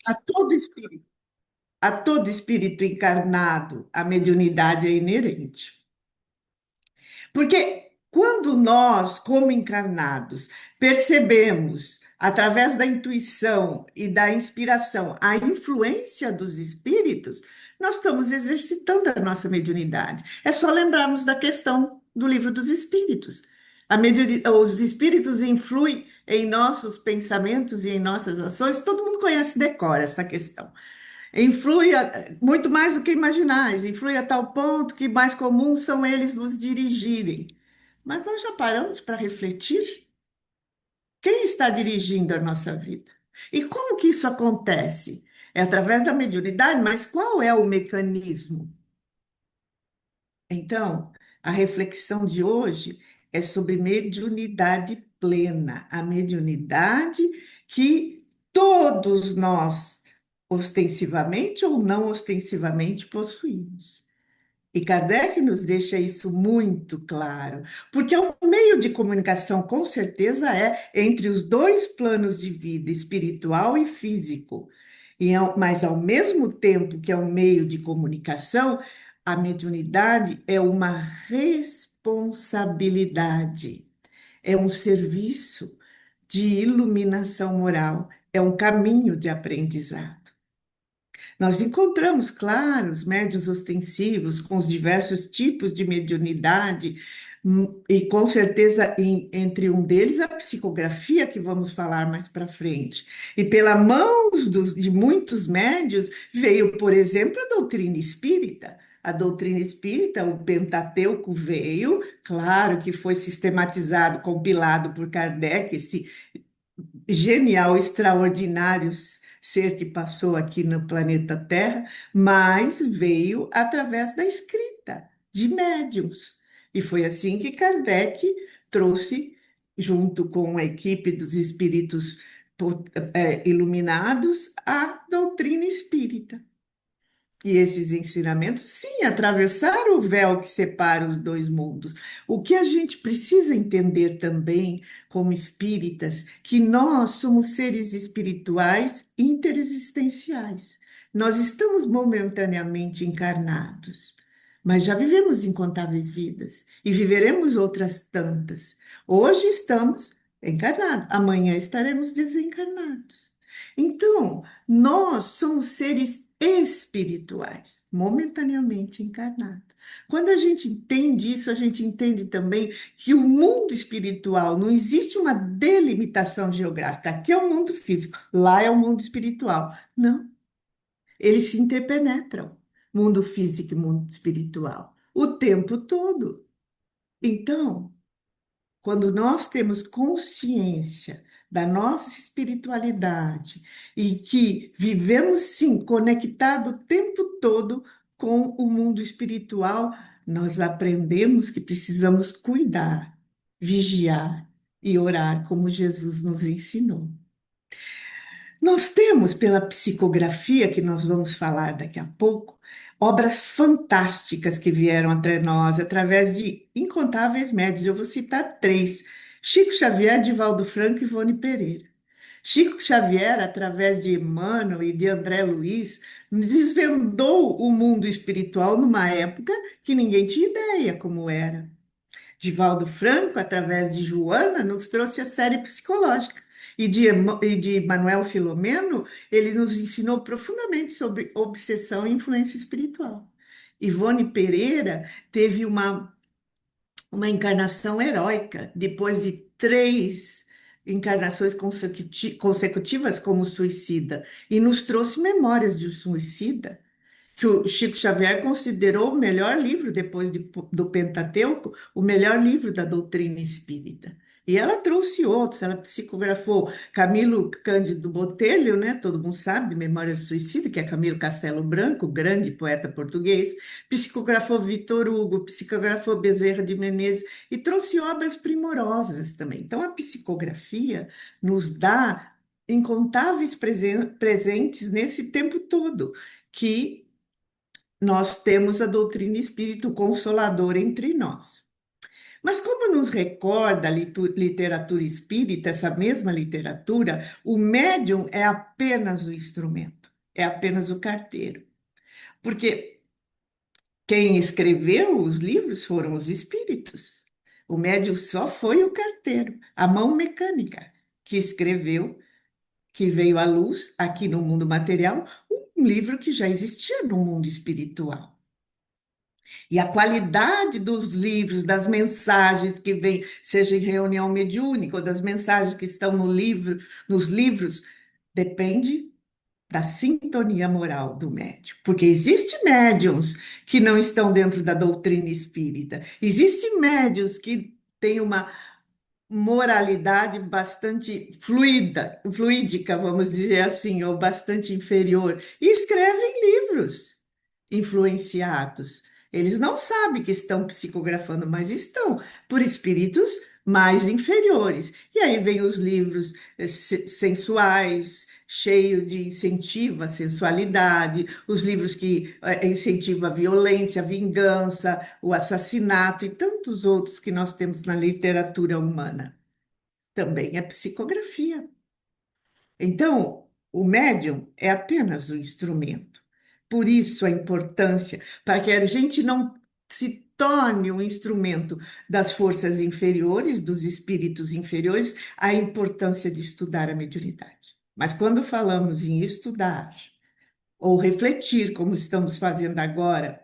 A todo espírito, a todo espírito encarnado, a mediunidade é inerente. Porque quando nós, como encarnados, percebemos, através da intuição e da inspiração, a influência dos espíritos, nós estamos exercitando a nossa mediunidade. É só lembrarmos da questão do livro dos espíritos. Os espíritos influem em nossos pensamentos e em nossas ações. Todo mundo conhece, decora essa questão. Muito mais do que imaginais, influi a tal ponto que mais comum são eles vos dirigirem. Mas nós já paramos para refletir? Quem está dirigindo a nossa vida? E como que isso acontece? É através da mediunidade, mas qual é o mecanismo? Então, a reflexão de hoje é sobre mediunidade plena, a mediunidade que todos nós, ostensivamente ou não ostensivamente, possuímos. E Kardec nos deixa isso muito claro, porque é um meio de comunicação, com certeza é, entre os dois planos de vida, espiritual e físico. Mas, ao mesmo tempo que é um meio de comunicação, a mediunidade é uma responsabilidade, é um serviço de iluminação moral, é um caminho de aprendizado. Nós encontramos, claro, os médiuns ostensivos com os diversos tipos de mediunidade, e com certeza entre um deles a psicografia, que vamos falar mais para frente. E pela mãos de muitos médiuns veio, por exemplo, a doutrina espírita. A doutrina espírita, o Pentateuco veio, claro que foi sistematizado, compilado por Kardec, esse genial, extraordinário ser que passou aqui no planeta Terra, mas veio através da escrita de médiuns. E foi assim que Kardec trouxe, junto com a equipe dos espíritos iluminados, a doutrina espírita. E esses ensinamentos, sim, atravessaram o véu que separa os dois mundos. O que a gente precisa entender também, como espíritas, que nós somos seres espirituais interexistenciais. Nós estamos momentaneamente encarnados, mas já vivemos incontáveis vidas e viveremos outras tantas. Hoje estamos encarnados, amanhã estaremos desencarnados. Então, nós somos seres espirituais, momentaneamente encarnados. Quando a gente entende isso, a gente entende também que o mundo espiritual não existe uma delimitação geográfica. Aqui é o mundo físico, lá é o mundo espiritual. Não, eles se interpenetram, mundo físico e mundo espiritual, o tempo todo. Então, quando nós temos consciência da nossa espiritualidade e que vivemos, sim, conectado o tempo todo com o mundo espiritual, nós aprendemos que precisamos cuidar, vigiar e orar como Jesus nos ensinou. Nós temos, pela psicografia, que nós vamos falar daqui a pouco, obras fantásticas que vieram até nós através de incontáveis médios. Eu vou citar três: Chico Xavier, Divaldo Franco e Ivone Pereira. Chico Xavier, através de Emmanuel e de André Luiz, desvendou o mundo espiritual numa época que ninguém tinha ideia como era. Divaldo Franco, através de Joana, nos trouxe a série psicológica. E de Manuel Filomeno, ele nos ensinou profundamente sobre obsessão e influência espiritual. Ivone Pereira teve uma encarnação heróica, depois de três encarnações consecutivas como suicida, e nos trouxe memórias de um suicida que o Chico Xavier considerou o melhor livro, depois do Pentateuco, o melhor livro da doutrina espírita. E ela trouxe outros, ela psicografou Camilo Cândido Botelho, né? Todo mundo sabe, de Memória do Suicídio, que é Camilo Castelo Branco, grande poeta português, psicografou Vitor Hugo, psicografou Bezerra de Menezes e trouxe obras primorosas também. Então, a psicografia nos dá incontáveis presentes nesse tempo todo, que nós temos a doutrina espírito consolador entre nós. Mas como nos recorda a literatura espírita, essa mesma literatura, o médium é apenas o instrumento, é apenas o carteiro. Porque quem escreveu os livros foram os espíritos. O médium só foi o carteiro, a mão mecânica, que escreveu, que veio à luz aqui no mundo material, um livro que já existia no mundo espiritual. E a qualidade dos livros, das mensagens que vêm, seja em reunião mediúnica ou das mensagens que estão no livro, nos livros, depende da sintonia moral do médium. Porque existem médiums que não estão dentro da doutrina espírita. Existem médiums que têm uma moralidade bastante fluídica, vamos dizer assim, ou bastante inferior, e escrevem livros influenciados. Eles não sabem que estão psicografando, mas estão por espíritos mais inferiores. E aí vem os livros sensuais, cheio de incentivo à sensualidade, os livros que incentivam a violência, a vingança, o assassinato e tantos outros que nós temos na literatura humana. Também é psicografia. Então, o médium é apenas um instrumento. Por isso, a importância, para que a gente não se torne um instrumento das forças inferiores, dos espíritos inferiores, a importância de estudar a mediunidade. Mas quando falamos em estudar ou refletir, como estamos fazendo agora,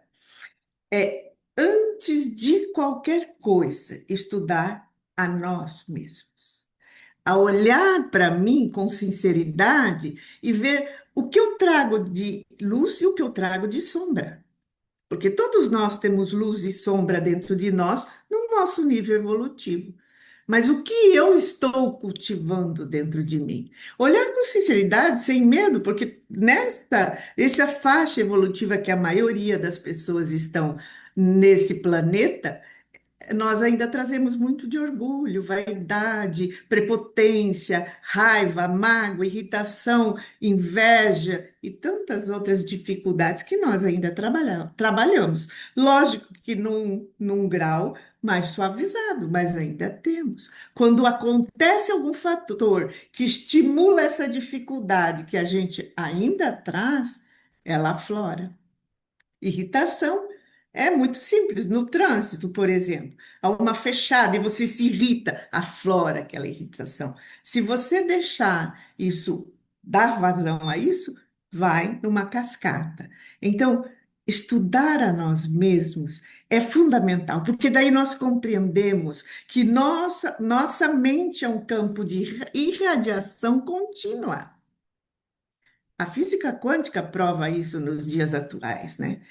é antes de qualquer coisa, estudar a nós mesmos, a olhar para mim com sinceridade e ver o que eu trago de luz e o que eu trago de sombra. Porque todos nós temos luz e sombra dentro de nós, no nosso nível evolutivo. Mas o que eu estou cultivando dentro de mim? Olhar com sinceridade, sem medo, porque essa faixa evolutiva que a maioria das pessoas estão nesse planeta, nós ainda trazemos muito de orgulho, vaidade, prepotência, raiva, mágoa, irritação, inveja e tantas outras dificuldades que nós ainda trabalhamos. Lógico que num grau mais suavizado, mas ainda temos. Quando acontece algum fator que estimula essa dificuldade que a gente ainda traz, ela aflora. Irritação é muito simples. No trânsito, por exemplo, há uma fechada e você se irrita, aflora aquela irritação. Se você deixar isso, dar vazão a isso, vai numa cascata. Então, estudar a nós mesmos é fundamental, porque daí nós compreendemos que nossa mente é um campo de irradiação contínua. A física quântica prova isso nos dias atuais, né?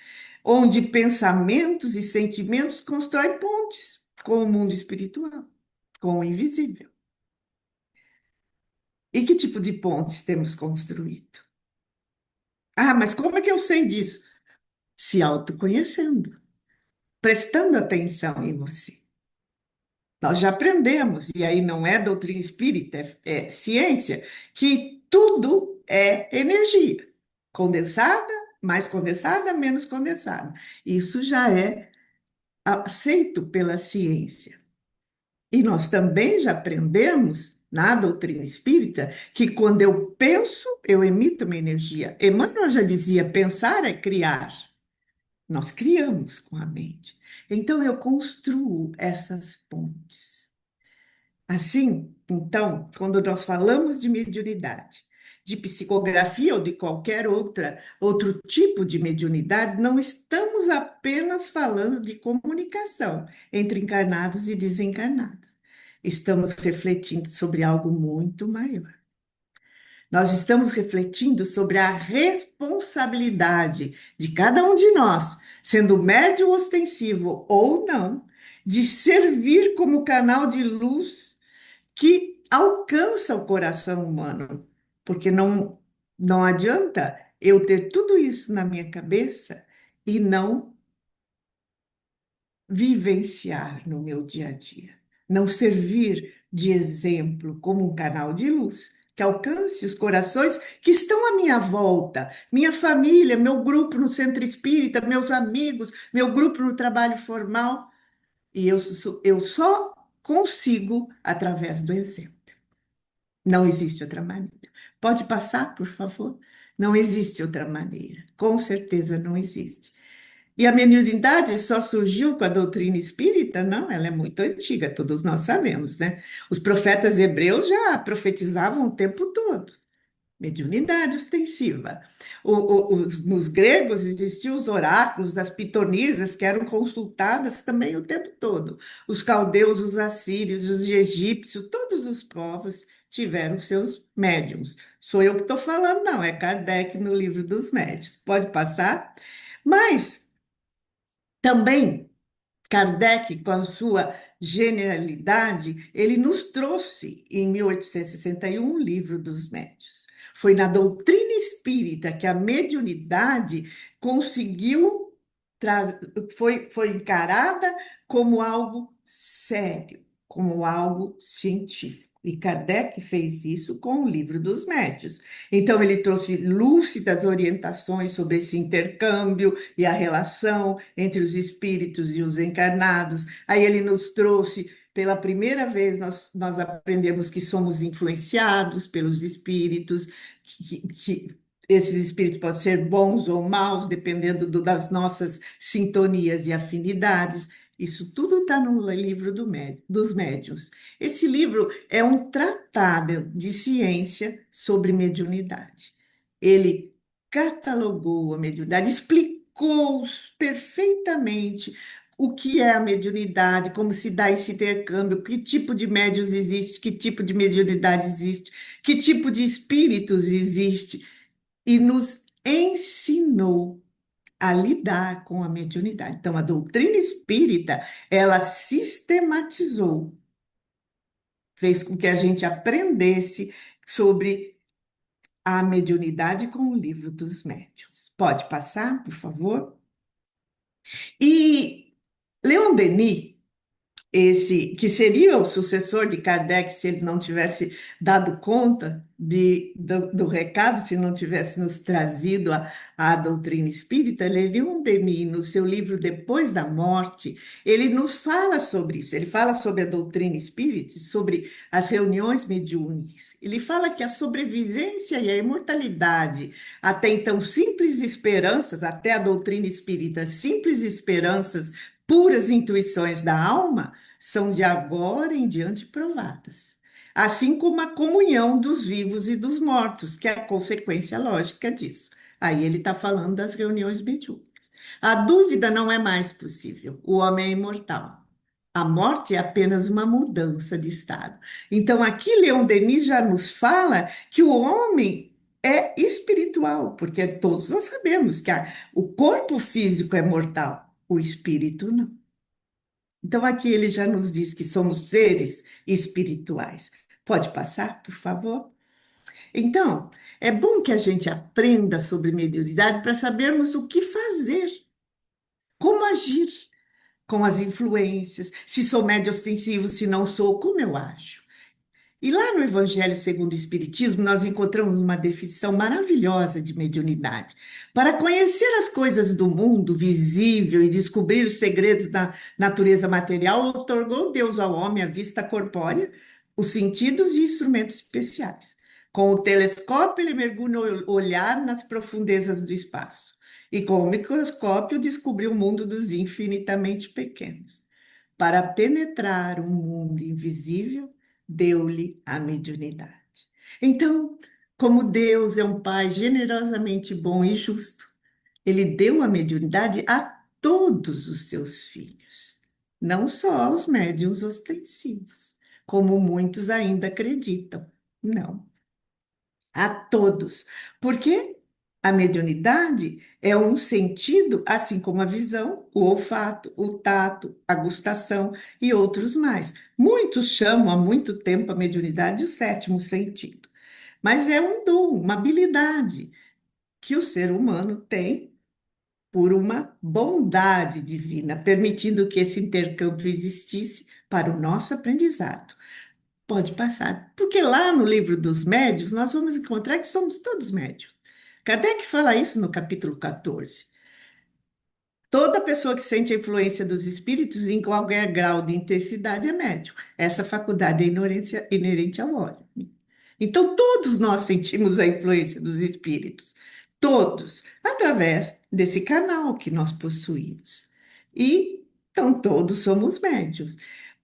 Onde pensamentos e sentimentos constroem pontes com o mundo espiritual, com o invisível. E que tipo de pontes temos construído? Ah, mas como é que eu sei disso? Se autoconhecendo, prestando atenção em você. Nós já aprendemos, e aí não é doutrina espírita, é ciência, que tudo é energia. Condensada, mais condensada, menos condensada. Isso já é aceito pela ciência. E nós também já aprendemos na doutrina espírita que quando eu penso, eu emito uma energia. Emmanuel já dizia: pensar é criar. Nós criamos com a mente. Então eu construo essas pontes. Assim, então, quando nós falamos de mediunidade, de psicografia ou de qualquer outro tipo de mediunidade, não estamos apenas falando de comunicação entre encarnados e desencarnados. Estamos refletindo sobre algo muito maior. Nós estamos refletindo sobre a responsabilidade de cada um de nós, sendo médium ostensivo ou não, de servir como canal de luz que alcança o coração humano, porque não adianta eu ter tudo isso na minha cabeça e não vivenciar no meu dia a dia, não servir de exemplo como um canal de luz que alcance os corações que estão à minha volta, minha família, meu grupo no centro espírita, meus amigos, meu grupo no trabalho formal. E eu só consigo através do exemplo. Não existe outra maneira. Pode passar, por favor? Não existe outra maneira. Com certeza não existe. E a mediunidade só surgiu com a doutrina espírita? Não, ela é muito antiga, todos nós sabemos, né? Os profetas hebreus já profetizavam o tempo todo. Mediunidade ostensiva. Nos gregos existiam os oráculos das pitonisas que eram consultadas também o tempo todo. Os caldeus, os assírios, os egípcios, todos os povos tiveram seus médiums. Sou eu que estou falando, não, é Kardec no livro dos médiuns. Pode passar? Mas também Kardec, com a sua generalidade, ele nos trouxe, em 1861, o livro dos médiuns. Foi na doutrina espírita que a mediunidade conseguiu, foi encarada como algo sério, como algo científico. E Kardec fez isso com o livro dos médiuns. Então, ele trouxe lúcidas orientações sobre esse intercâmbio e a relação entre os espíritos e os encarnados. Aí ele nos trouxe, pela primeira vez, nós aprendemos que somos influenciados pelos espíritos, que esses espíritos podem ser bons ou maus, dependendo das nossas sintonias e afinidades. Isso tudo está no livro dos médiuns. Esse livro é um tratado de ciência sobre mediunidade. Ele catalogou a mediunidade, explicou perfeitamente o que é a mediunidade, como se dá esse intercâmbio, que tipo de médiuns existe, que tipo de mediunidade existe, que tipo de espíritos existe, e nos ensinou a lidar com a mediunidade. Então, a doutrina espírita, ela sistematizou, fez com que a gente aprendesse sobre a mediunidade com o livro dos médiuns. Pode passar, por favor? E Leon Denis, esse que seria o sucessor de Kardec se ele não tivesse dado conta do recado, se não tivesse nos trazido a doutrina espírita, Leon Denis, no seu livro Depois da Morte, ele nos fala sobre isso. Ele fala sobre a doutrina espírita, sobre as reuniões mediúnicas. Ele fala que a sobrevivência e a imortalidade, até então simples esperanças, até a doutrina espírita, simples esperanças, puras intuições da alma, são de agora em diante provadas. Assim como a comunhão dos vivos e dos mortos, que é a consequência lógica disso. Aí ele está falando das reuniões mediúnicas. A dúvida não é mais possível. O homem é imortal. A morte é apenas uma mudança de estado. Então, aqui Leon Denis já nos fala que o homem é espiritual, porque todos nós sabemos que o corpo físico é mortal, o espírito não. Então, aqui ele já nos diz que somos seres espirituais. Pode passar, por favor? Então, é bom que a gente aprenda sobre mediunidade para sabermos o que fazer, como agir com as influências, se sou médio ostensivo, se não sou, como eu ajo. E lá no Evangelho segundo o Espiritismo, nós encontramos uma definição maravilhosa de mediunidade. Para conhecer as coisas do mundo visível e descobrir os segredos da natureza material, outorgou Deus ao homem a vista corpórea, os sentidos e instrumentos especiais. Com o telescópio, ele mergulha o olhar nas profundezas do espaço. E com o microscópio, descobriu o mundo dos infinitamente pequenos. Para penetrar um mundo invisível, deu-lhe a mediunidade. Então, como Deus é um Pai generosamente bom e justo, ele deu a mediunidade a todos os seus filhos, não só aos médiuns ostensivos, como muitos ainda acreditam. Não, a todos. Porque a mediunidade é um sentido, assim como a visão, o olfato, o tato, a gustação e outros mais. Muitos chamam há muito tempo a mediunidade de o sétimo sentido. Mas é um dom, uma habilidade que o ser humano tem por uma bondade divina, permitindo que esse intercâmbio existisse para o nosso aprendizado. Pode passar, porque lá no livro dos médios nós vamos encontrar que somos todos médios. Kardec fala isso no capítulo 14. Toda pessoa que sente a influência dos espíritos em qualquer grau de intensidade é médium. Essa faculdade é inerente ao homem. Então, todos nós sentimos a influência dos espíritos, todos, através desse canal que nós possuímos. E então todos somos médios.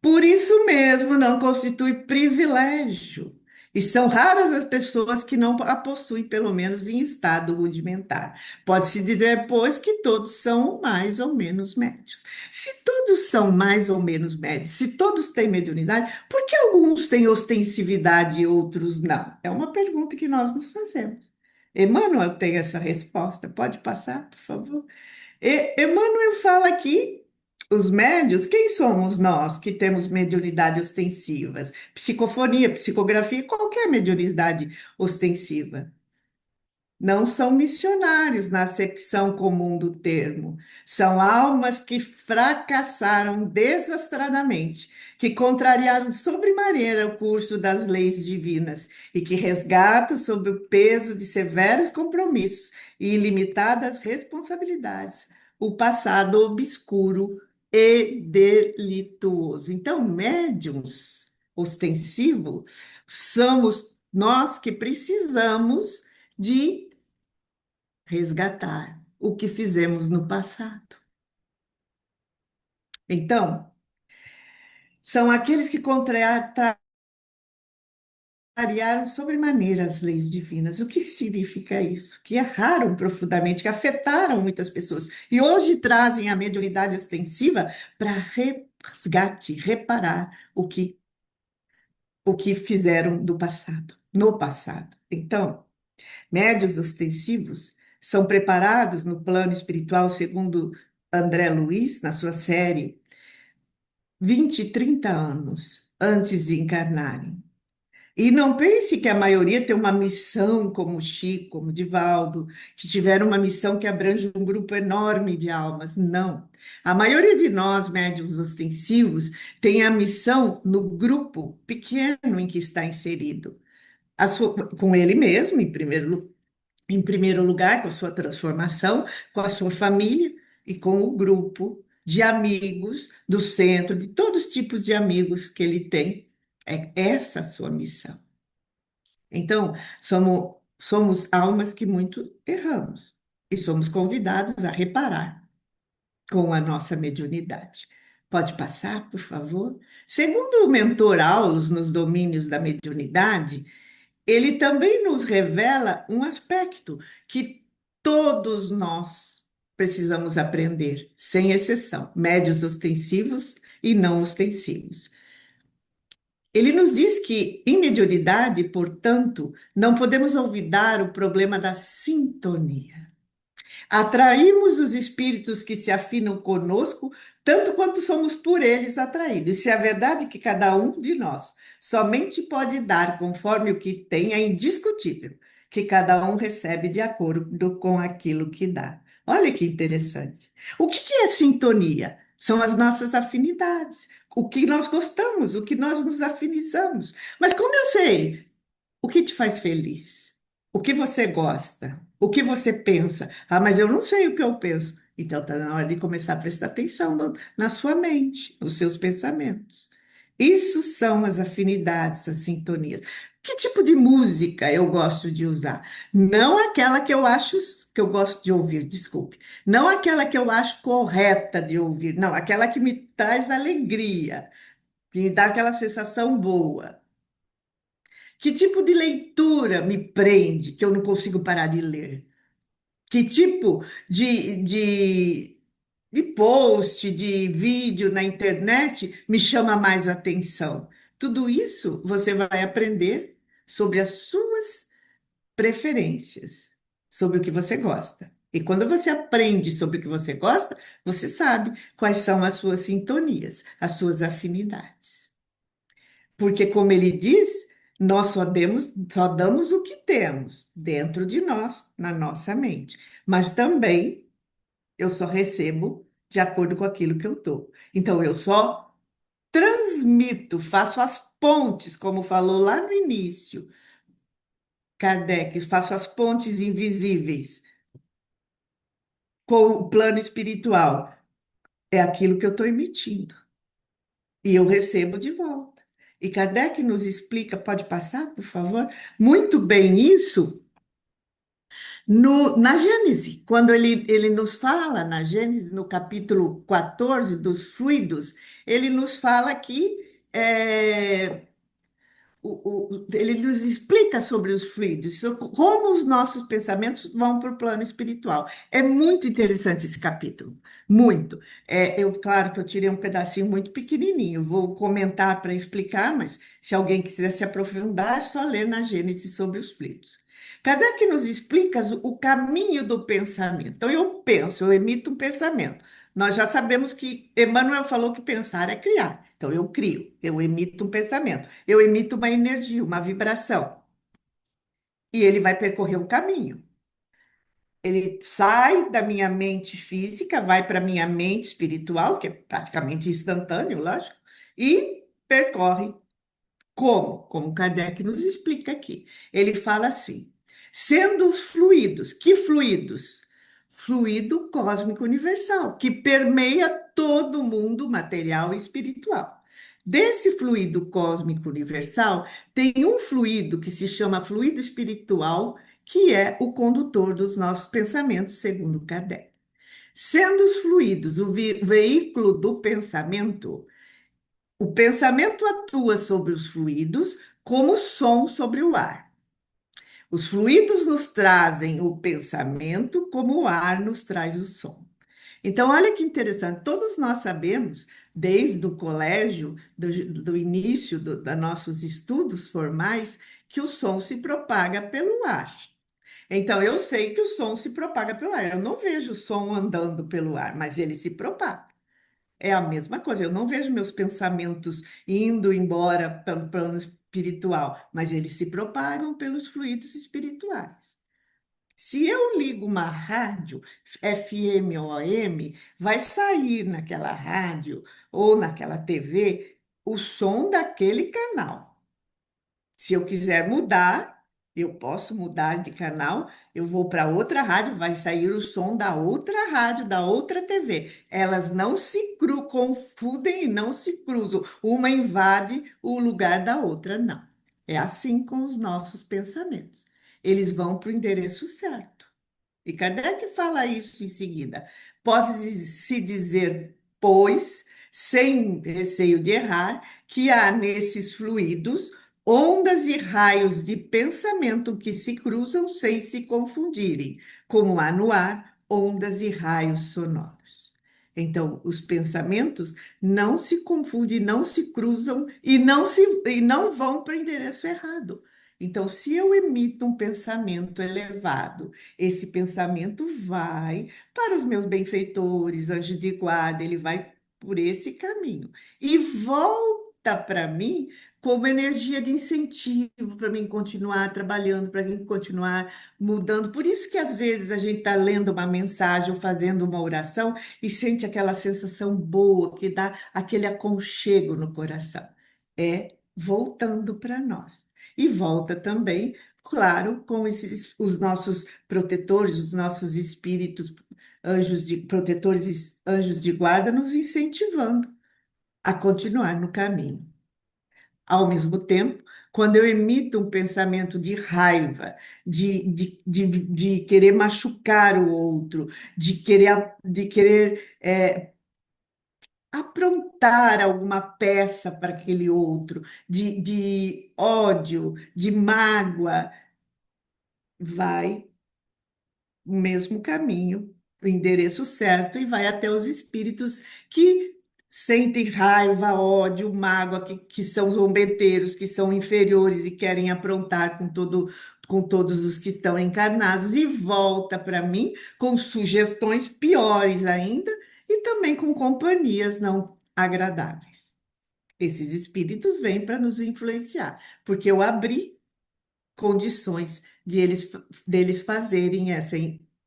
Por isso mesmo, não constitui privilégio. E são raras as pessoas que não a possuem, pelo menos em estado rudimentar. Pode-se dizer, pois, que todos são mais ou menos médios. Se todos são mais ou menos médios, se todos têm mediunidade, por que alguns têm ostensividade e outros não? É uma pergunta que nós nos fazemos. Emmanuel tem essa resposta. Pode passar, por favor? Emmanuel fala aqui, os médios, quem somos nós que temos mediunidade ostensivas? Psicofonia, psicografia, qualquer mediunidade ostensiva. Não são missionários na acepção comum do termo. São almas que fracassaram desastradamente, que contrariaram sobremaneira o curso das leis divinas e que resgatam sob o peso de severos compromissos e ilimitadas responsabilidades o passado obscuro e delituoso. Então, médiums ostensivos somos nós que precisamos de resgatar o que fizemos no passado. Então, são aqueles que contrariaram sobremaneira as leis divinas. O que significa isso? Que erraram profundamente, que afetaram muitas pessoas e hoje trazem a mediunidade ostensiva para resgate, reparar o que fizeram do passado, no passado. Então, médios ostensivos são preparados no plano espiritual, segundo André Luiz, na sua série 20, 30 anos antes de encarnarem. E não pense que a maioria tem uma missão, como o Chico, como o Divaldo, que tiveram uma missão que abrange um grupo enorme de almas. Não. A maioria de nós, médiuns ostensivos, tem a missão no grupo pequeno em que está inserido. Com ele mesmo, em primeiro lugar, com a sua transformação, com a sua família e com o grupo de amigos do centro, de todos os tipos de amigos que ele tem. É essa a sua missão. Então, somos almas que muito erramos e somos convidados a reparar com a nossa mediunidade. Pode passar, por favor? Segundo o mentor Aulus, nos domínios da mediunidade, ele também nos revela um aspecto que todos nós precisamos aprender, sem exceção, médios ostensivos e não ostensivos. Ele nos diz que, em mediunidade, portanto, não podemos olvidar o problema da sintonia. Atraímos os espíritos que se afinam conosco, tanto quanto somos por eles atraídos. Se é verdade que cada um de nós somente pode dar conforme o que tem, é indiscutível que cada um recebe de acordo com aquilo que dá. Olha que interessante. O que é sintonia? São as nossas afinidades, o que nós gostamos, o que nós nos afinizamos. Mas como eu sei o que te faz feliz? O que você gosta? O que você pensa? Ah, mas eu não sei o que eu penso. Então está na hora de começar a prestar atenção na sua mente, nos seus pensamentos. Isso são as afinidades, as sintonias. Que tipo de música eu gosto de usar? Não aquela que eu acho que eu gosto de ouvir, desculpe. Não aquela que eu acho correta de ouvir, não, aquela que me traz alegria, que me dá aquela sensação boa. Que tipo de leitura me prende, que eu não consigo parar de ler? Que tipo de post, de vídeo na internet me chama mais atenção? Tudo isso você vai aprender sobre as suas preferências, sobre o que você gosta. E quando você aprende sobre o que você gosta, você sabe quais são as suas sintonias, as suas afinidades. Porque, como ele diz, nós só damos o que temos dentro de nós, na nossa mente. Mas também eu só recebo de acordo com aquilo que eu dou. Então, eu só transmito, faço as pontes, como falou lá no início, Kardec, faço as pontes invisíveis com o plano espiritual? É aquilo que eu estou emitindo e eu recebo de volta. E Kardec nos explica, pode passar, por favor, muito bem isso na Gênese, quando ele nos fala, na Gênese, no capítulo 14 dos fluidos, ele nos fala que ele nos explica sobre os fluidos, como os nossos pensamentos vão para o plano espiritual. É muito interessante esse capítulo, muito. Claro que eu tirei um pedacinho muito pequenininho, vou comentar para explicar, mas se alguém quiser se aprofundar, é só ler na Gênesis sobre os fluidos. Kardec nos explica o caminho do pensamento. Então, eu penso, eu emito um pensamento. Nós já sabemos que Emmanuel falou que pensar é criar. Então, eu crio, eu emito um pensamento, eu emito uma energia, uma vibração, e ele vai percorrer um caminho. Ele sai da minha mente física, vai para a minha mente espiritual, que é praticamente instantâneo, lógico, e percorre como? Como Kardec nos explica aqui. Ele fala assim: sendo os fluidos, que fluidos? Fluido cósmico universal, que permeia todo o mundo material e espiritual. Desse fluido cósmico universal, tem um fluido que se chama fluido espiritual, que é o condutor dos nossos pensamentos, segundo Kardec. Sendo os fluidos o veículo do pensamento, o pensamento atua sobre os fluidos como o som sobre o ar. Os fluidos nos trazem o pensamento, como o ar nos traz o som. Então, olha que interessante, todos nós sabemos, desde o colégio, do início dos nossos estudos formais, que o som se propaga pelo ar. Então, eu sei que o som se propaga pelo ar. Eu não vejo o som andando pelo ar, mas ele se propaga. É a mesma coisa. Eu não vejo meus pensamentos indo embora pelo plano espiritual, mas eles se propagam pelos fluidos espirituais. Se eu ligo uma rádio, FM ou AM, vai sair naquela rádio ou naquela TV o som daquele canal. Se eu quiser mudar, eu posso mudar de canal, eu vou para outra rádio, vai sair o som da outra rádio, da outra TV. Elas não se confundem e não se cruzam. Uma invade o lugar da outra, não. É assim com os nossos pensamentos. Eles vão para o endereço certo. E Kardec fala isso em seguida. Pode-se dizer, pois, sem receio de errar, que há nesses fluidos ondas e raios de pensamento que se cruzam sem se confundirem, como há no ar ondas e raios sonoros. Então, os pensamentos não se confundem, não se cruzam e não vão para o endereço errado. Então, se eu emito um pensamento elevado, esse pensamento vai para os meus benfeitores, anjos de guarda, ele vai por esse caminho e volta para mim como energia de incentivo para mim continuar trabalhando, para mim continuar mudando. Por isso que às vezes a gente está lendo uma mensagem ou fazendo uma oração e sente aquela sensação boa que dá aquele aconchego no coração. É voltando para nós. E volta também, claro, com os nossos protetores, os nossos espíritos, protetores, anjos de guarda, nos incentivando a continuar no caminho. Ao mesmo tempo, quando eu emito um pensamento de raiva, de querer machucar o outro, de querer aprontar alguma peça para aquele outro, de ódio, de mágoa, vai o mesmo caminho, o endereço certo, e vai até os espíritos que sentem raiva, ódio, mágoa, que são zombeteiros, que são inferiores e querem aprontar com todos os que estão encarnados, e volta para mim com sugestões piores ainda, e também com companhias não agradáveis. Esses espíritos vêm para nos influenciar, porque eu abri condições deles fazerem essa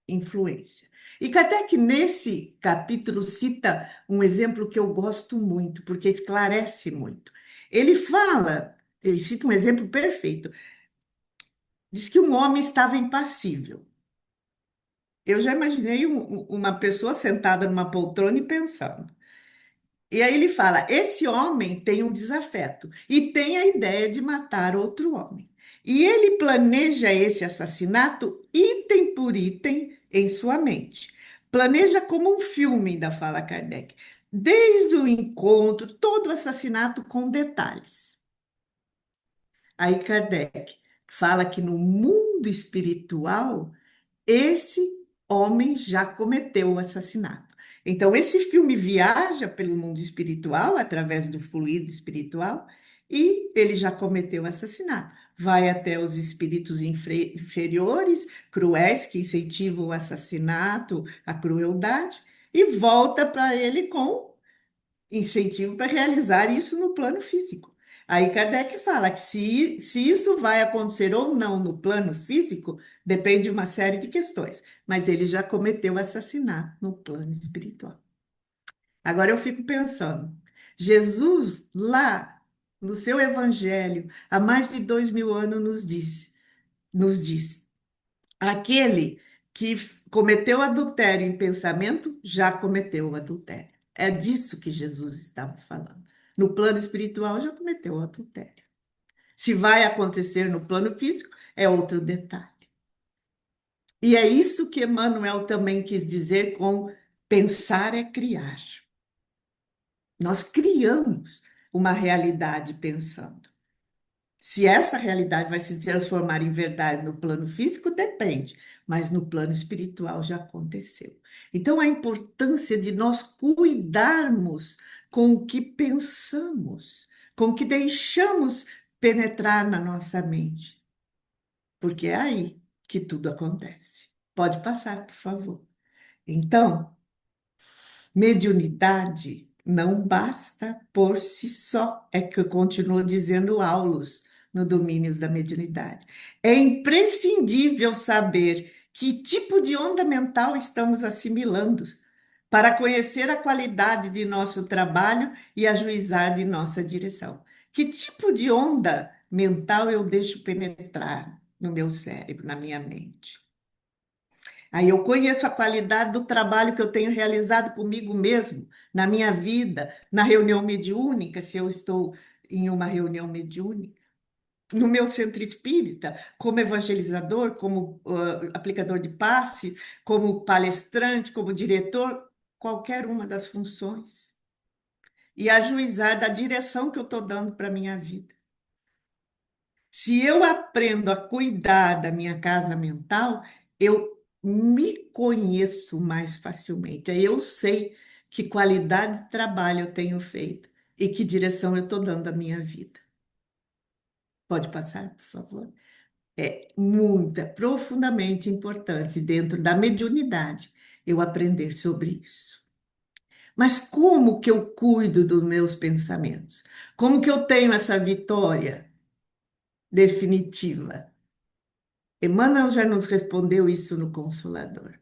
influência. E Kardec, nesse capítulo, cita um exemplo que eu gosto muito, porque esclarece muito. Ele cita um exemplo perfeito. Diz que um homem estava impassível. Eu já imaginei uma pessoa sentada numa poltrona e pensando. E aí ele fala: esse homem tem um desafeto e tem a ideia de matar outro homem. E ele planeja esse assassinato item por item em sua mente. Planeja como um filme, ainda fala Kardec. Desde o encontro, todo o assassinato com detalhes. Aí Kardec fala que no mundo espiritual esse homem já cometeu o assassinato. Então, esse filme viaja pelo mundo espiritual, através do fluido espiritual, e ele já cometeu o assassinato. Vai até os espíritos inferiores, cruéis, que incentivam o assassinato, a crueldade, e volta para ele com incentivo para realizar isso no plano físico. Aí Kardec fala que se isso vai acontecer ou não no plano físico, depende de uma série de questões, mas ele já cometeu assassinato no plano espiritual. Agora eu fico pensando, Jesus lá no seu evangelho, há mais de 2000 anos, nos diz, aquele que cometeu adultério em pensamento, já cometeu o adultério. É disso que Jesus estava falando. No plano espiritual, já cometeu o adultério. Se vai acontecer no plano físico, é outro detalhe. E é isso que Emmanuel também quis dizer com pensar é criar. Nós criamos uma realidade pensando. Se essa realidade vai se transformar em verdade no plano físico, depende, mas no plano espiritual já aconteceu. Então, a importância de nós cuidarmos com o que pensamos, com o que deixamos penetrar na nossa mente, porque é aí que tudo acontece. Pode passar, por favor. Então, mediunidade não basta por si só, é que eu continuo dizendo Aulus no Domínios da Mediunidade. É imprescindível saber que tipo de onda mental estamos assimilando para conhecer a qualidade de nosso trabalho e ajuizar de nossa direção. Que tipo de onda mental eu deixo penetrar no meu cérebro, na minha mente? Aí eu conheço a qualidade do trabalho que eu tenho realizado comigo mesmo, na minha vida, na reunião mediúnica, se eu estou em uma reunião mediúnica, no meu centro espírita, como evangelizador, como aplicador de passe, como palestrante, como diretor, qualquer uma das funções. E ajuizar da direção que eu estou dando para a minha vida. Se eu aprendo a cuidar da minha casa mental, eu me conheço mais facilmente. Aí eu sei que qualidade de trabalho eu tenho feito e que direção eu estou dando à minha vida. Pode passar, por favor? É muita, profundamente importante dentro da mediunidade eu aprender sobre isso. Mas como que eu cuido dos meus pensamentos? Como que eu tenho essa vitória definitiva? Emmanuel já nos respondeu isso no Consolador.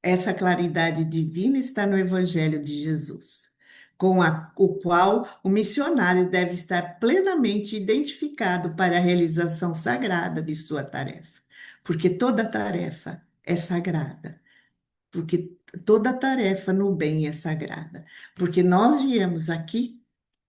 Essa claridade divina está no Evangelho de Jesus, o qual o missionário deve estar plenamente identificado para a realização sagrada de sua tarefa, porque toda tarefa é sagrada, porque toda tarefa no bem é sagrada, porque nós viemos aqui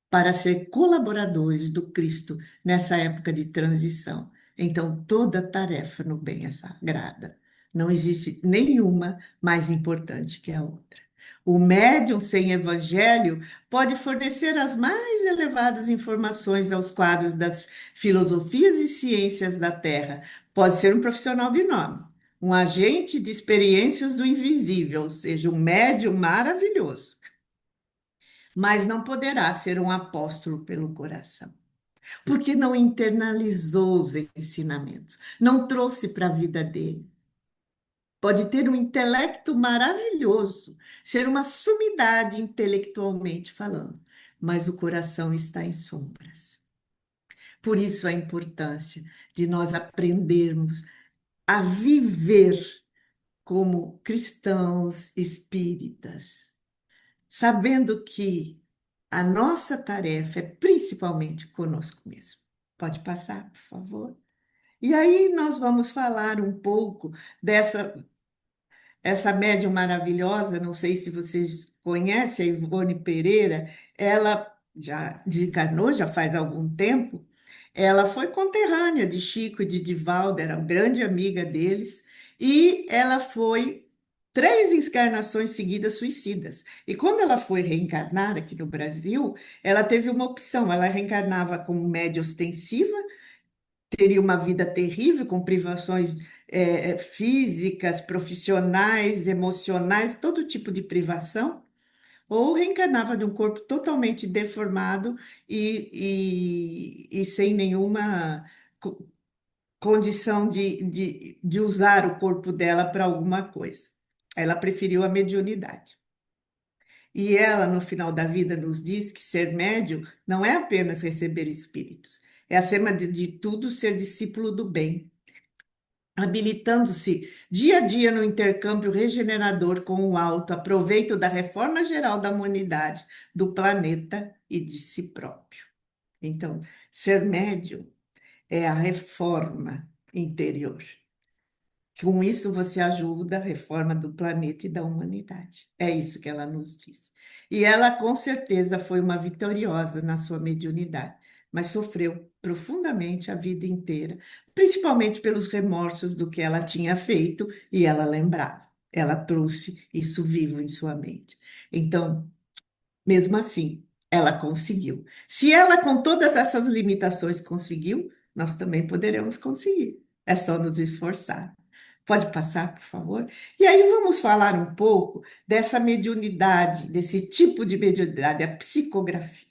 para ser colaboradores do Cristo nessa época de transição. Então, toda tarefa no bem é sagrada. Não existe nenhuma mais importante que a outra. O médium sem evangelho pode fornecer as mais elevadas informações aos quadros das filosofias e ciências da Terra. Pode ser um profissional de nome, um agente de experiências do invisível, ou seja, um médium maravilhoso, mas não poderá ser um apóstolo pelo coração, porque não internalizou os ensinamentos, não trouxe para a vida dele. Pode ter um intelecto maravilhoso, ser uma sumidade intelectualmente falando, mas o coração está em sombras. Por isso a importância de nós aprendermos a viver como cristãos espíritas, sabendo que a nossa tarefa é principalmente conosco mesmo. Pode passar, por favor? E aí nós vamos falar um pouco dessa. essa médium maravilhosa, não sei se vocês conhecem, a Ivone Pereira, ela já desencarnou, já faz algum tempo. Ela foi conterrânea de Chico e de Divaldo, era uma grande amiga deles, e ela foi três encarnações seguidas suicidas. E quando ela foi reencarnar aqui no Brasil, ela teve uma opção: ela reencarnava como média ostensiva, teria uma vida terrível, com privações físicas, profissionais, emocionais, todo tipo de privação, ou reencarnava de um corpo totalmente deformado e sem nenhuma condição de usar o corpo dela para alguma coisa. Ela preferiu a mediunidade. E ela, no final da vida, nos diz que ser médium não é apenas receber espíritos, é, acima de tudo, ser discípulo do bem, habilitando-se dia a dia no intercâmbio regenerador com o alto, aproveito da reforma geral da humanidade, do planeta e de si próprio. Então, ser médium é a reforma interior. Com isso, você ajuda a reforma do planeta e da humanidade. É isso que ela nos diz. E ela, com certeza, foi uma vitoriosa na sua mediunidade, mas sofreu profundamente a vida inteira, principalmente pelos remorsos do que ela tinha feito e ela lembrava. Ela trouxe isso vivo em sua mente. Então, mesmo assim, ela conseguiu. Se ela, com todas essas limitações, conseguiu, nós também poderemos conseguir. É só nos esforçar. Pode passar, por favor? E aí vamos falar um pouco dessa mediunidade, desse tipo de mediunidade, a psicografia.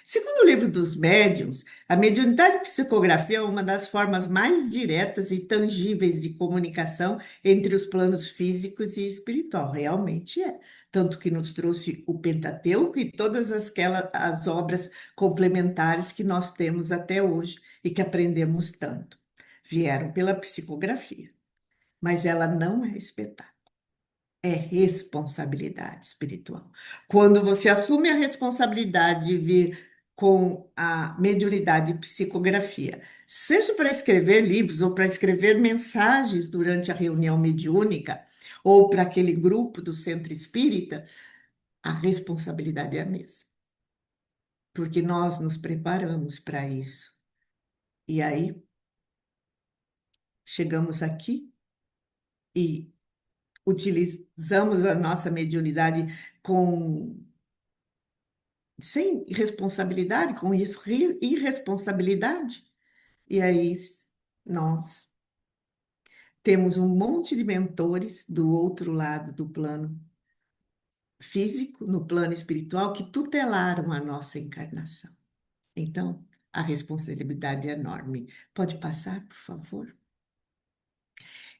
Segundo o livro dos médiuns, a mediunidade e psicografia é uma das formas mais diretas e tangíveis de comunicação entre os planos físicos e espiritual. Realmente é. Tanto que nos trouxe o Pentateuco e todas as obras complementares que nós temos até hoje e que aprendemos tanto. Vieram pela psicografia, mas ela não é espetáculo. É responsabilidade espiritual. Quando você assume a responsabilidade de vir com a mediunidade e psicografia, seja para escrever livros ou para escrever mensagens durante a reunião mediúnica, ou para aquele grupo do centro espírita, a responsabilidade é a mesma, porque nós nos preparamos para isso. E aí, chegamos aqui e utilizamos a nossa mediunidade com sem responsabilidade, com isso, irresponsabilidade. E aí nós temos um monte de mentores do outro lado do plano físico, no plano espiritual, que tutelaram a nossa encarnação. Então, a responsabilidade é enorme. Pode passar, por favor?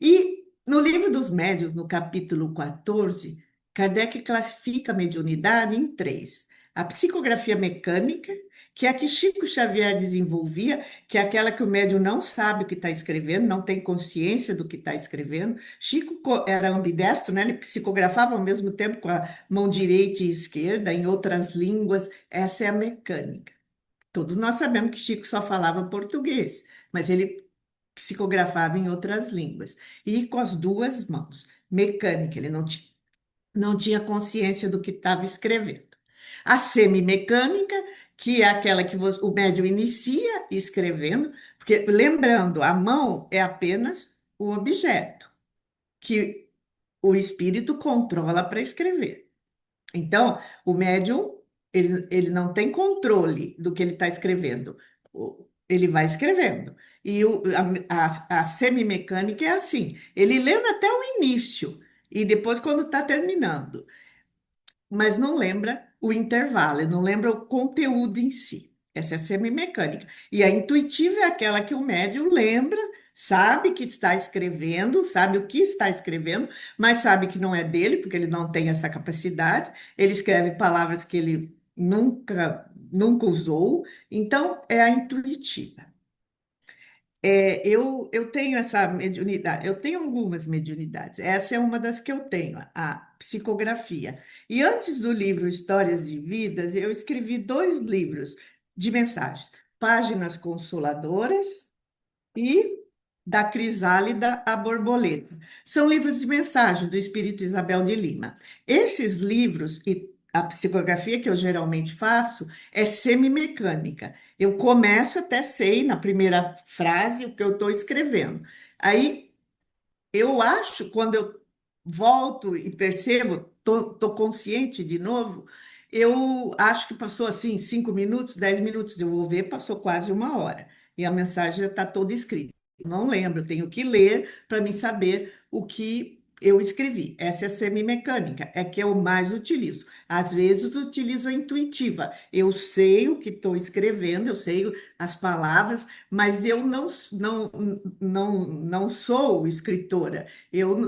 E no livro dos médiuns, no capítulo 14, Kardec classifica a mediunidade em três: a psicografia mecânica, que é a que Chico Xavier desenvolvia, que é aquela que o médium não sabe o que está escrevendo, não tem consciência do que está escrevendo. Chico era ambidestro, né? Ele psicografava ao mesmo tempo com a mão direita e esquerda, em outras línguas. Essa é a mecânica. Todos nós sabemos que Chico só falava português, mas ele psicografava em outras línguas. E com as duas mãos. Mecânica, ele não tinha consciência do que estava escrevendo. A semimecânica, que é aquela que o médium inicia escrevendo, porque, lembrando, a mão é apenas o objeto que o espírito controla para escrever. Então, o médium, ele não tem controle do que ele está escrevendo. Ele vai escrevendo. E a semimecânica é assim: ele lembra até o início, e depois, quando está terminando, mas não lembra o intervalo, ele não lembra o conteúdo em si. Essa é a semimecânica. E a intuitiva é aquela que o médium lembra, sabe que está escrevendo, sabe o que está escrevendo, mas sabe que não é dele, porque ele não tem essa capacidade. Ele escreve palavras que ele nunca usou. Então, é a intuitiva. Eu tenho essa mediunidade, eu tenho algumas mediunidades. Essa é uma das que eu tenho, a psicografia. E antes do livro Histórias de Vidas, eu escrevi dois livros de mensagens, Páginas Consoladoras e Da Crisálida à Borboleta. São livros de mensagem do Espírito Isabel de Lima. Esses livros e a psicografia que eu geralmente faço é semimecânica. Eu começo até sei na primeira frase o que eu estou escrevendo. Aí eu acho, quando eu volto e percebo, tô consciente de novo, eu acho que passou assim 5 minutos, 10 minutos. Eu vou ver, passou quase uma hora. E a mensagem já está toda escrita. Não lembro, tenho que ler para me saber o que eu escrevi. Essa é a semimecânica, é que eu mais utilizo. Às vezes utilizo a intuitiva. Eu sei o que estou escrevendo, eu sei as palavras, mas eu não sou escritora.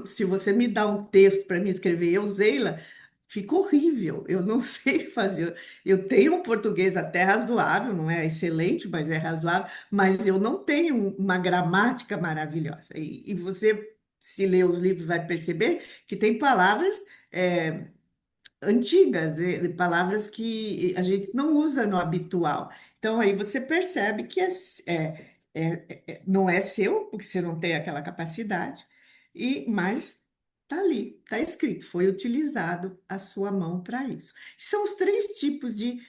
Se você me dá um texto para me escrever, eu, Zeila, fica horrível. Eu não sei fazer. Eu tenho um português até razoável, não é excelente, mas é razoável, mas eu não tenho uma gramática maravilhosa. E você, se ler os livros, vai perceber que tem palavras. Antigas, palavras que a gente não usa no habitual. Então, aí você percebe que não é seu, porque você não tem aquela capacidade, mas está ali, está escrito, foi utilizado a sua mão para isso. São os três tipos de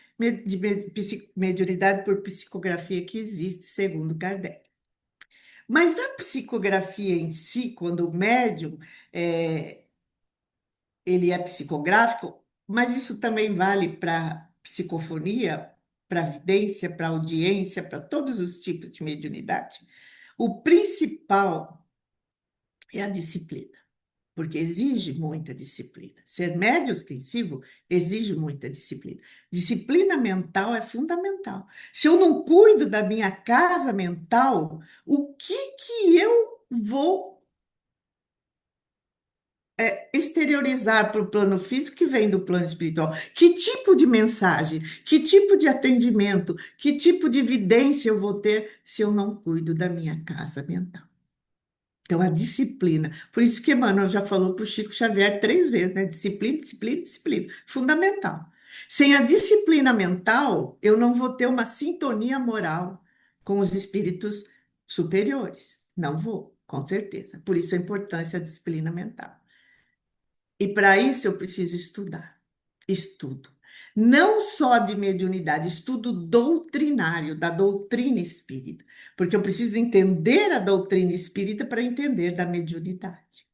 mediunidade por psicografia que existe, segundo Kardec. Mas a psicografia em si, quando o médium é, ele é psicográfico, mas isso também vale para psicofonia, para vidência, para audiência, para todos os tipos de mediunidade. O principal é a disciplina, porque exige muita disciplina. Ser médio ostensivo exige muita disciplina. Disciplina mental é fundamental. Se eu não cuido da minha casa mental, o que que eu vou exteriorizar para o plano físico que vem do plano espiritual? Que tipo de mensagem, que tipo de atendimento, que tipo de evidência eu vou ter se eu não cuido da minha casa mental? Então, a disciplina. Por isso que Emmanuel já falou para o Chico Xavier 3 vezes, né? Disciplina, disciplina, disciplina. Fundamental. Sem a disciplina mental, eu não vou ter uma sintonia moral com os espíritos superiores. Não vou, com certeza. Por isso a importância da disciplina mental. E para isso eu preciso estudar. Estudo. Não só de mediunidade, estudo doutrinário, da doutrina espírita. Porque eu preciso entender a doutrina espírita para entender da mediunidade.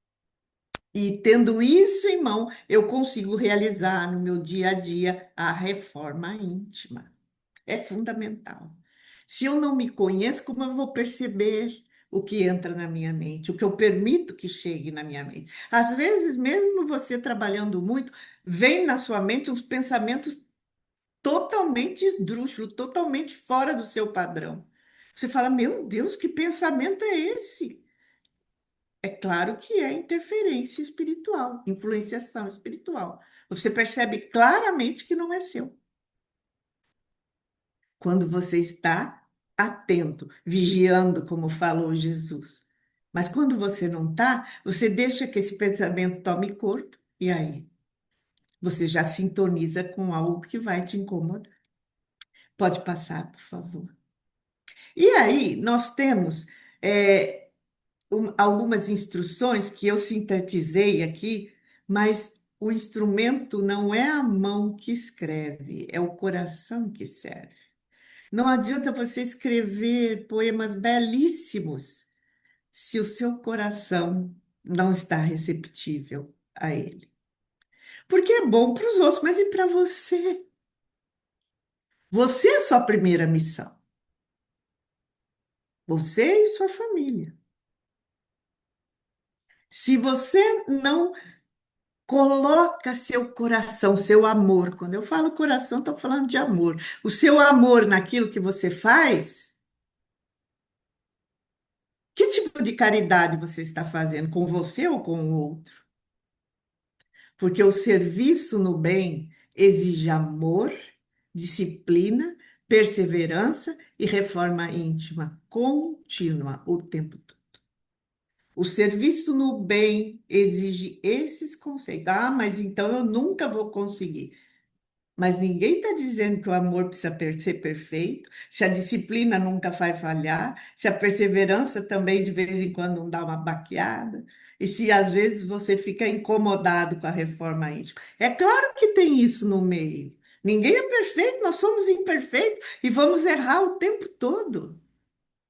E tendo isso em mão, eu consigo realizar no meu dia a dia a reforma íntima. É fundamental. Se eu não me conheço, como eu vou perceber o que entra na minha mente, o que eu permito que chegue na minha mente? Às vezes, mesmo você trabalhando muito, vem na sua mente uns pensamentos totalmente esdrúxulos, totalmente fora do seu padrão. Você fala, meu Deus, que pensamento é esse? É claro que é interferência espiritual, influenciação espiritual. Você percebe claramente que não é seu. Quando você está atento, vigiando, como falou Jesus. Mas quando você não está, você deixa que esse pensamento tome corpo, e aí você já sintoniza com algo que vai te incomodar. Pode passar, por favor. E aí, nós temos algumas instruções que eu sintetizei aqui, mas o instrumento não é a mão que escreve, é o coração que serve. Não adianta você escrever poemas belíssimos se o seu coração não está receptível a ele. Porque é bom para os outros, mas e para você? Você é a sua primeira missão. Você e sua família. Se você não coloca seu coração, seu amor, quando eu falo coração, estou falando de amor, o seu amor naquilo que você faz, que tipo de caridade você está fazendo com você ou com o outro? Porque o serviço no bem exige amor, disciplina, perseverança e reforma íntima contínua o tempo todo. O serviço no bem exige esses conceitos. Ah, mas então eu nunca vou conseguir. Mas ninguém está dizendo que o amor precisa ser perfeito, se a disciplina nunca vai falhar, se a perseverança também de vez em quando não dá uma baqueada, e se às vezes você fica incomodado com a reforma íntima. É claro que tem isso no meio. Ninguém é perfeito, nós somos imperfeitos e vamos errar o tempo todo.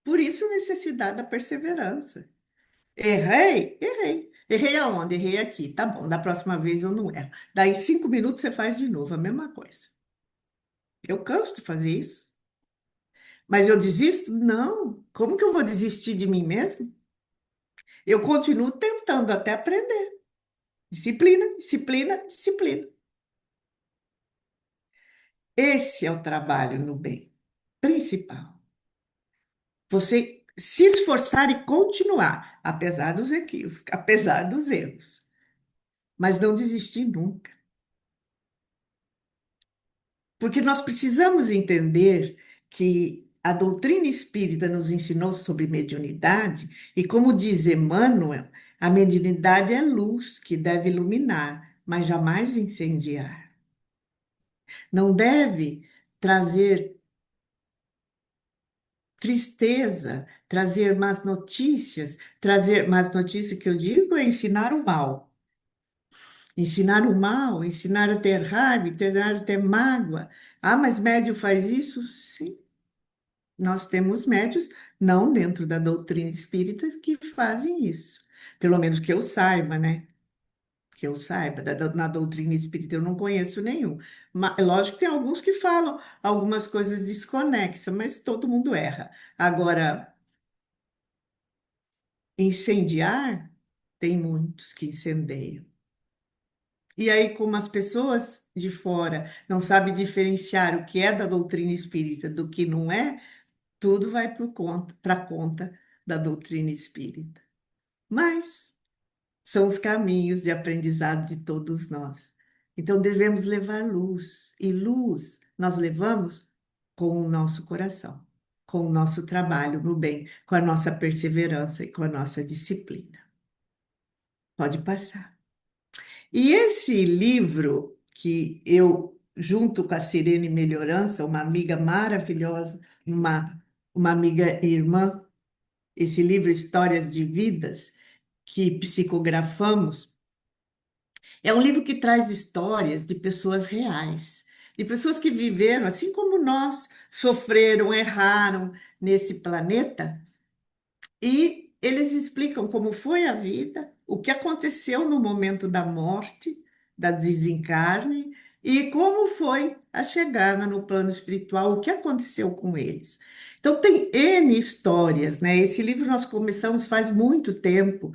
Por isso, a necessidade da perseverança. Errei? Errei. Errei aonde? Errei aqui. Tá bom, da próxima vez eu não erro. Daí 5 minutos você faz de novo, a mesma coisa. Eu canso de fazer isso. Mas eu desisto? Não. Como que eu vou desistir de mim mesmo? Eu continuo tentando até aprender. Disciplina, disciplina, disciplina. Esse é o trabalho no bem principal. Você se esforçar e continuar, apesar dos equívocos, apesar dos erros, mas não desistir nunca. Porque nós precisamos entender que a doutrina espírita nos ensinou sobre mediunidade, e como diz Emmanuel, a mediunidade é luz que deve iluminar, mas jamais incendiar. Não deve trazer tristeza, trazer más notícias que eu digo é ensinar o mal. Ensinar o mal, ensinar a ter raiva, ensinar a ter mágoa. Ah, mas médium faz isso? Sim. Nós temos médios, não dentro da doutrina espírita, que fazem isso. Pelo menos que eu saiba, né? Que eu saiba, na doutrina espírita eu não conheço nenhum. Mas, é lógico que tem alguns que falam algumas coisas desconexas, mas todo mundo erra. Agora, incendiar, tem muitos que incendeiam. E aí, como as pessoas de fora não sabem diferenciar o que é da doutrina espírita do que não é, tudo vai para conta da doutrina espírita. Mas são os caminhos de aprendizado de todos nós. Então devemos levar luz, e luz nós levamos com o nosso coração, com o nosso trabalho no bem, com a nossa perseverança e com a nossa disciplina. Pode passar. E esse livro que eu, junto com a Sirene Melhorança, uma amiga maravilhosa, uma amiga irmã, esse livro Histórias de Vidas, que psicografamos, é um livro que traz histórias de pessoas reais, de pessoas que viveram, assim como nós, sofreram, erraram nesse planeta, e eles explicam como foi a vida, o que aconteceu no momento da morte, da desencarne, e como foi a chegada no plano espiritual, o que aconteceu com eles. Então, tem N histórias, né? Esse livro nós começamos faz muito tempo,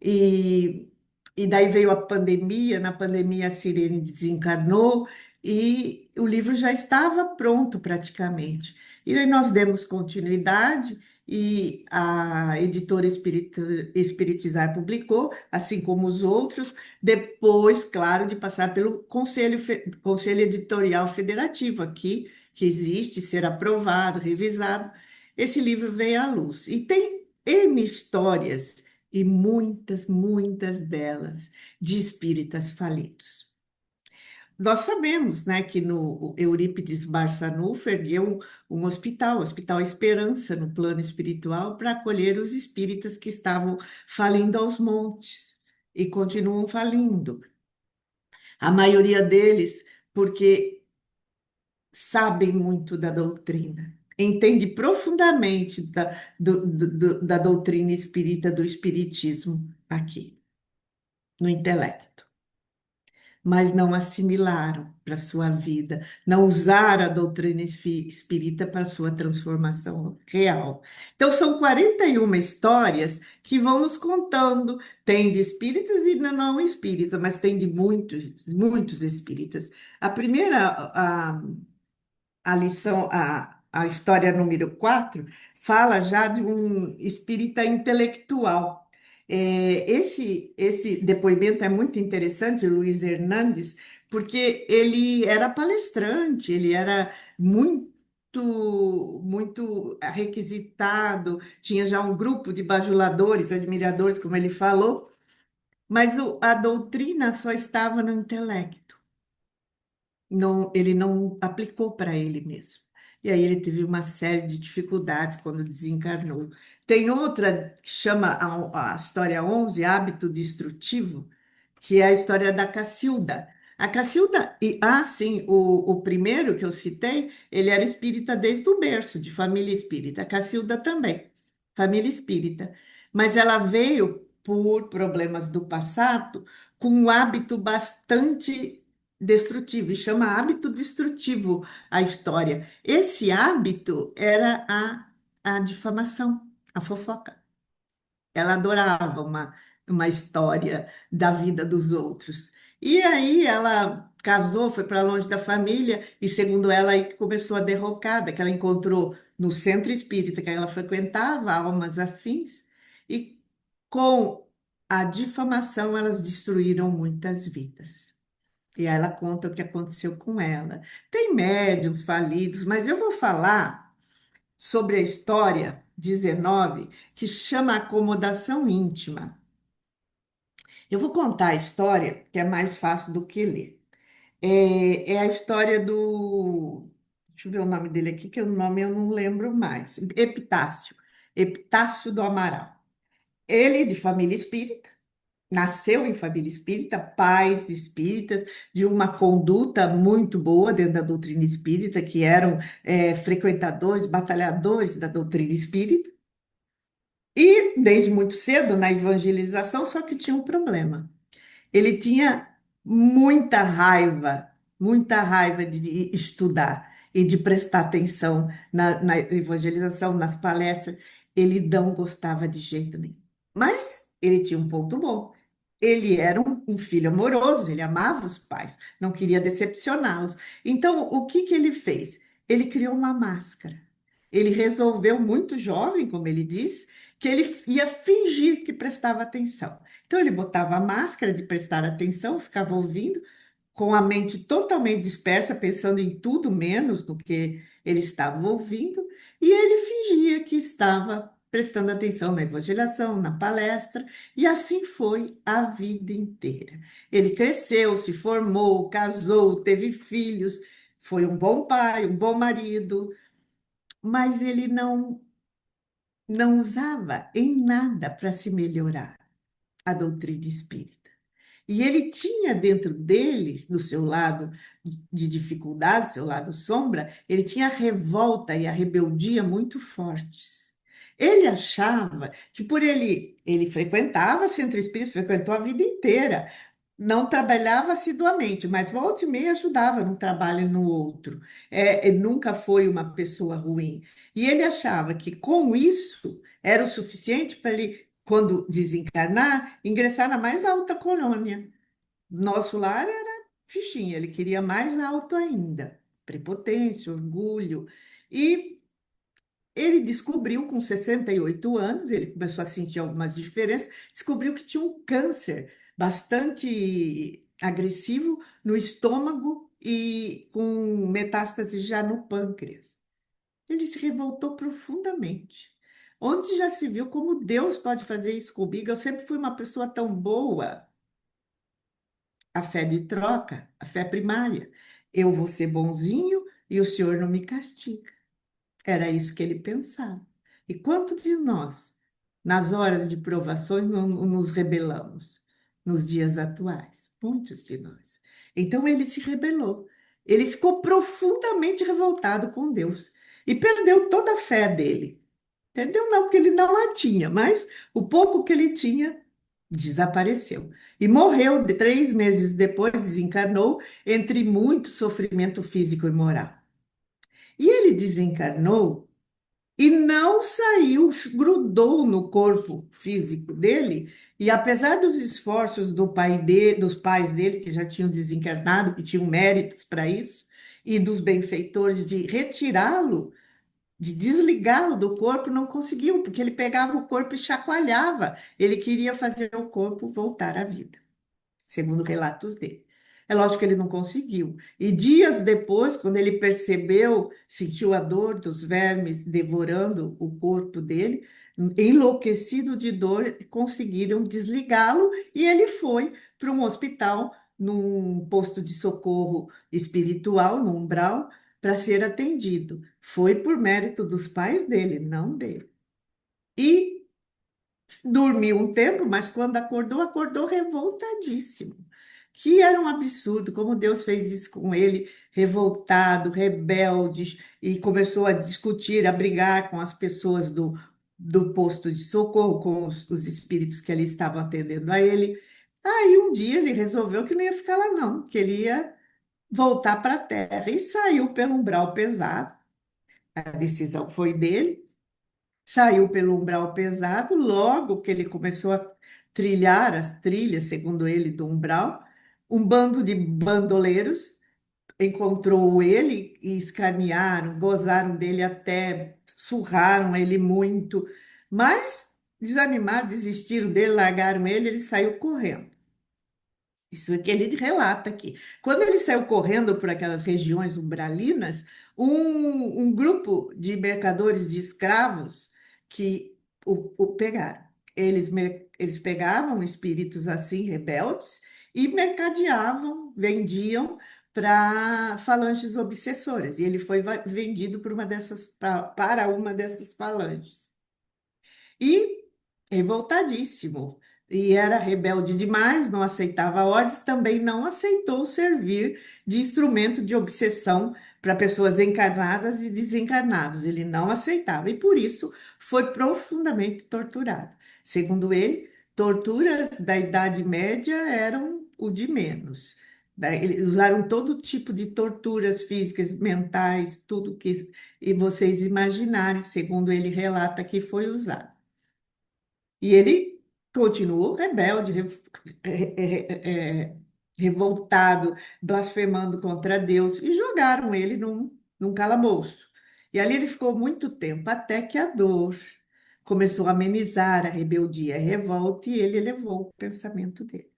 e, e daí veio a pandemia, na pandemia a Sirene desencarnou e o livro já estava pronto praticamente. E aí nós demos continuidade e a editora Espiritizar publicou, assim como os outros, depois, claro, de passar pelo Conselho Editorial Federativo aqui, que existe, ser aprovado, revisado, esse livro veio à luz. E tem N histórias e muitas, muitas delas de espíritas falidos. Nós sabemos, né, que no Eurípides Barçanufo ergueu um hospital, o Hospital Esperança, no plano espiritual, para acolher os espíritas que estavam falindo aos montes e continuam falindo. A maioria deles, porque sabem muito da doutrina, entende profundamente da doutrina espírita, do espiritismo aqui, no intelecto, mas não assimilaram para a sua vida, não usaram a doutrina espírita para a sua transformação real. Então, são 41 histórias que vão nos contando, tem de espíritas e não espíritas, mas tem de muitos, muitos espíritas. A primeira, a lição, a história número 4 fala já de um espírita intelectual. Esse depoimento é muito interessante, Luiz Hernandes, porque ele era palestrante, ele era muito requisitado, tinha já um grupo de bajuladores, admiradores, como ele falou, mas a doutrina só estava no intelecto. não, ele não aplicou para ele mesmo. E aí ele teve uma série de dificuldades quando desencarnou. Tem outra que chama a história 11, Hábito Destrutivo, que é a história da Cacilda. A Cacilda, sim, o primeiro que eu citei, ele era espírita desde o berço, de família espírita. A Cacilda também, família espírita. Mas ela veio por problemas do passado com um hábito bastante destrutivo, e chama hábito destrutivo a história. Esse hábito era a difamação, a fofoca. Ela adorava uma história da vida dos outros. E aí ela casou, foi para longe da família, e segundo ela, aí que começou a derrocada, que ela encontrou no centro espírita que ela frequentava, almas afins, e com a difamação elas destruíram muitas vidas. E aí ela conta o que aconteceu com ela. Tem médiuns falidos, mas eu vou falar sobre a história 19, que chama Acomodação Íntima. Eu vou contar a história, que é mais fácil do que ler. É a história do. Deixa eu ver o nome dele aqui, que o nome eu não lembro mais. Epitácio. Epitácio do Amaral. Ele, de família espírita, nasceu em família espírita, pais espíritas, de uma conduta muito boa dentro da doutrina espírita, que eram frequentadores, batalhadores da doutrina espírita, e desde muito cedo na evangelização, só que tinha um problema. Ele tinha muita raiva de estudar e de prestar atenção na evangelização, nas palestras. Ele não gostava de jeito nenhum. Mas ele tinha um ponto bom. Ele era um filho amoroso, ele amava os pais, não queria decepcioná-los. Então, o que que ele fez? Ele criou uma máscara. Ele resolveu, muito jovem, como ele diz, que ele ia fingir que prestava atenção. Então, ele botava a máscara de prestar atenção, ficava ouvindo, com a mente totalmente dispersa, pensando em tudo menos do que ele estava ouvindo, e ele fingia que estava prestando atenção na evangelização, na palestra, e assim foi a vida inteira. Ele cresceu, se formou, casou, teve filhos, foi um bom pai, um bom marido, mas ele não usava em nada para se melhorar a doutrina espírita. E ele tinha dentro dele, no seu lado de dificuldade, seu lado sombra, ele tinha a revolta e a rebeldia muito fortes. Ele achava que por ele frequentava centro espírita, frequentou a vida inteira, não trabalhava assiduamente, mas volta e meia ajudava num trabalho e no outro. Nunca foi uma pessoa ruim. E ele achava que com isso era o suficiente para ele, quando desencarnar, ingressar na mais alta colônia. Nosso lar era fichinha, ele queria mais alto ainda. Prepotência, orgulho. E ele descobriu, com 68 anos, ele começou a sentir algumas diferenças, descobriu que tinha um câncer bastante agressivo no estômago e com metástase já no pâncreas. Ele se revoltou profundamente. Onde já se viu como Deus pode fazer isso comigo? Eu sempre fui uma pessoa tão boa. A fé de troca, a fé primária. Eu vou ser bonzinho e o Senhor não me castiga. Era isso que ele pensava. E quantos de nós, nas horas de provações, não nos rebelamos nos dias atuais? Muitos de nós. Então ele se rebelou. Ele ficou profundamente revoltado com Deus e perdeu toda a fé dele. Perdeu não, porque ele não a tinha, mas o pouco que ele tinha desapareceu. E morreu 3 meses depois, desencarnou, entre muito sofrimento físico e moral. E ele desencarnou e não saiu, grudou no corpo físico dele. E apesar dos esforços dos pais dele, que já tinham desencarnado, que tinham méritos para isso, e dos benfeitores de retirá-lo, de desligá-lo do corpo, não conseguiu, porque ele pegava o corpo e chacoalhava. Ele queria fazer o corpo voltar à vida, segundo relatos dele. É lógico que ele não conseguiu. E dias depois, quando ele percebeu, sentiu a dor dos vermes devorando o corpo dele, enlouquecido de dor, conseguiram desligá-lo e ele foi para um hospital num posto de socorro espiritual, no umbral, para ser atendido. Foi por mérito dos pais dele, não dele. E dormiu um tempo, mas quando acordou, acordou revoltadíssimo. Que era um absurdo, como Deus fez isso com ele, revoltado, rebelde, e começou a discutir, a brigar com as pessoas do posto de socorro, com os espíritos que ali estavam atendendo a ele. Aí um dia ele resolveu que não ia ficar lá, não, que ele ia voltar para a terra e saiu pelo umbral pesado. A decisão foi dele. Saiu pelo umbral pesado, logo que ele começou a trilhar as trilhas, segundo ele, do umbral, um bando de bandoleiros encontrou ele e escanearam, gozaram dele até, surraram ele muito, mas desanimaram, desistiram dele, largaram ele saiu correndo. Isso é que ele relata aqui. Quando ele saiu correndo por aquelas regiões umbralinas, um grupo de mercadores de escravos que o pegaram. Eles pegavam espíritos assim, rebeldes, e mercadeavam, vendiam para falanges obsessoras. E ele foi vendido por uma dessas, para uma dessas falanges. E revoltadíssimo. E era rebelde demais, não aceitava ordens, também não aceitou servir de instrumento de obsessão para pessoas encarnadas e desencarnados. Ele não aceitava e por isso foi profundamente torturado. Segundo ele, torturas da Idade Média eram o de menos. Eles usaram todo tipo de torturas físicas, mentais, tudo que e vocês imaginarem, segundo ele relata que foi usado. E ele continuou rebelde, revoltado, blasfemando contra Deus, e jogaram ele num calabouço. E ali ele ficou muito tempo, até que a dor começou a amenizar a rebeldia, a revolta, e ele levou o pensamento dele.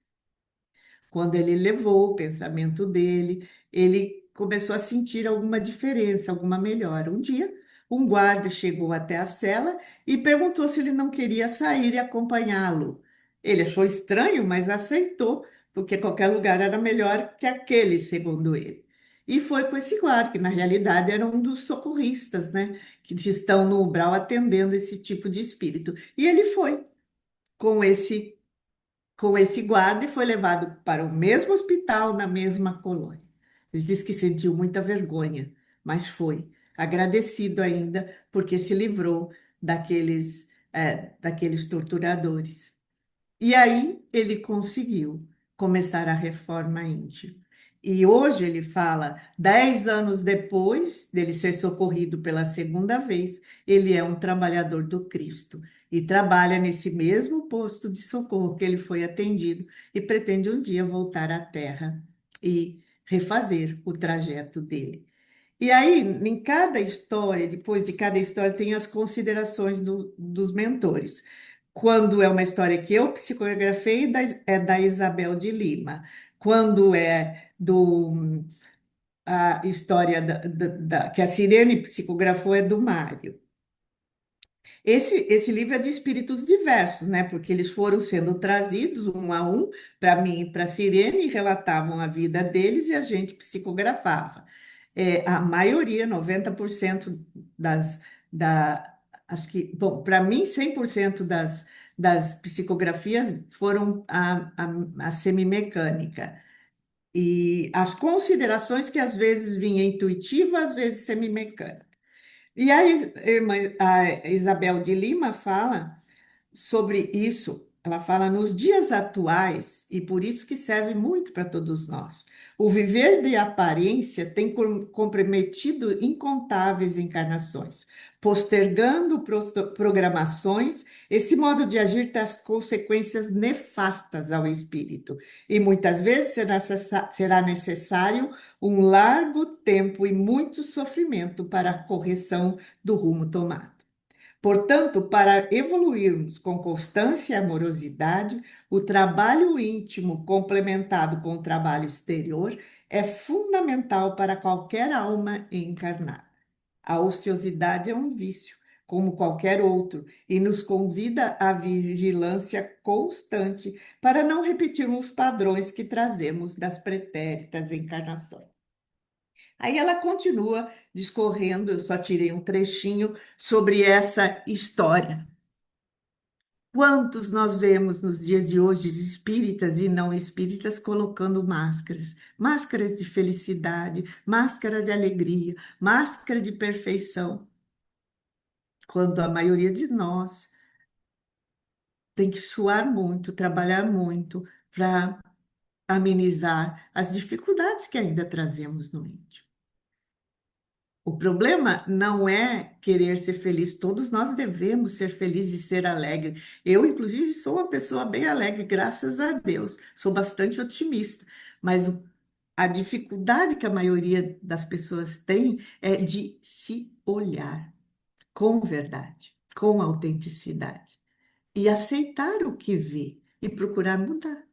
Quando ele levou o pensamento dele, ele começou a sentir alguma diferença, alguma melhora. Um dia, um guarda chegou até a cela e perguntou se ele não queria sair e acompanhá-lo. Ele achou estranho, mas aceitou, porque qualquer lugar era melhor que aquele, segundo ele. E foi com esse guarda, que na realidade era um dos socorristas, né, que estão no umbral atendendo esse tipo de espírito. E ele foi com esse guarda e foi levado para o mesmo hospital, na mesma colônia. Ele disse que sentiu muita vergonha, mas foi agradecido ainda porque se livrou daqueles torturadores. E aí ele conseguiu começar a reforma íntima. E hoje ele fala, 10 anos depois dele ser socorrido pela segunda vez, ele é um trabalhador do Cristo e trabalha nesse mesmo posto de socorro que ele foi atendido e pretende um dia voltar à Terra e refazer o trajeto dele. E aí, em cada história, depois de cada história, tem as considerações dos mentores. Quando é uma história que eu psicografei, é da Isabel de Lima. Quando é a história que a Sirene psicografou, é do Mário. Esse livro é de espíritos diversos, né? Porque eles foram sendo trazidos um a um para mim e para a Sirene e relatavam a vida deles e a gente psicografava. A maioria, 90% das, acho que, bom, para mim, 100% das psicografias foram a semimecânica. E as considerações que às vezes vinha intuitiva, às vezes semimecânica. E a a Isabel de Lima fala sobre isso. Ela fala nos dias atuais, e por isso que serve muito para todos nós. O viver de aparência tem comprometido incontáveis encarnações, postergando programações. Esse modo de agir traz consequências nefastas ao espírito, e muitas vezes será necessário um largo tempo e muito sofrimento para a correção do rumo tomado. Portanto, para evoluirmos com constância e amorosidade, o trabalho íntimo complementado com o trabalho exterior é fundamental para qualquer alma encarnada. A ociosidade é um vício. como qualquer outro, e nos convida à vigilância constante para não repetirmos os padrões que trazemos das pretéritas encarnações. Aí ela continua discorrendo, eu só tirei um trechinho sobre essa história. Quantos nós vemos nos dias de hoje, espíritas e não espíritas, colocando máscaras? Máscaras de felicidade, máscara de alegria, máscara de perfeição, quando a maioria de nós tem que suar muito, trabalhar muito para amenizar as dificuldades que ainda trazemos no íntimo. O problema não é querer ser feliz, todos nós devemos ser felizes e ser alegres. Eu, inclusive, sou uma pessoa bem alegre, graças a Deus, sou bastante otimista, mas a dificuldade que a maioria das pessoas tem é de se olhar com verdade, com autenticidade e aceitar o que vê e procurar mudar.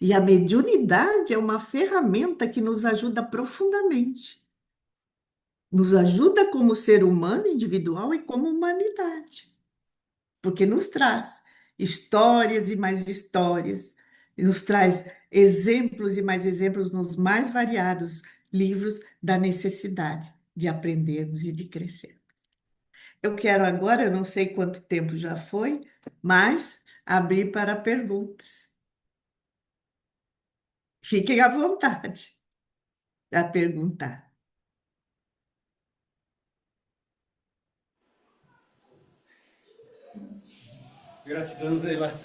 E a mediunidade é uma ferramenta que nos ajuda profundamente. Nos ajuda como ser humano individual e como humanidade, porque nos traz histórias e mais histórias, e nos traz exemplos e mais exemplos nos mais variados livros da necessidade de aprendermos e de crescer. Eu quero agora, eu não sei quanto tempo já foi, mas abrir para perguntas. Fiquem à vontade a perguntar. Gratidão, Zeila,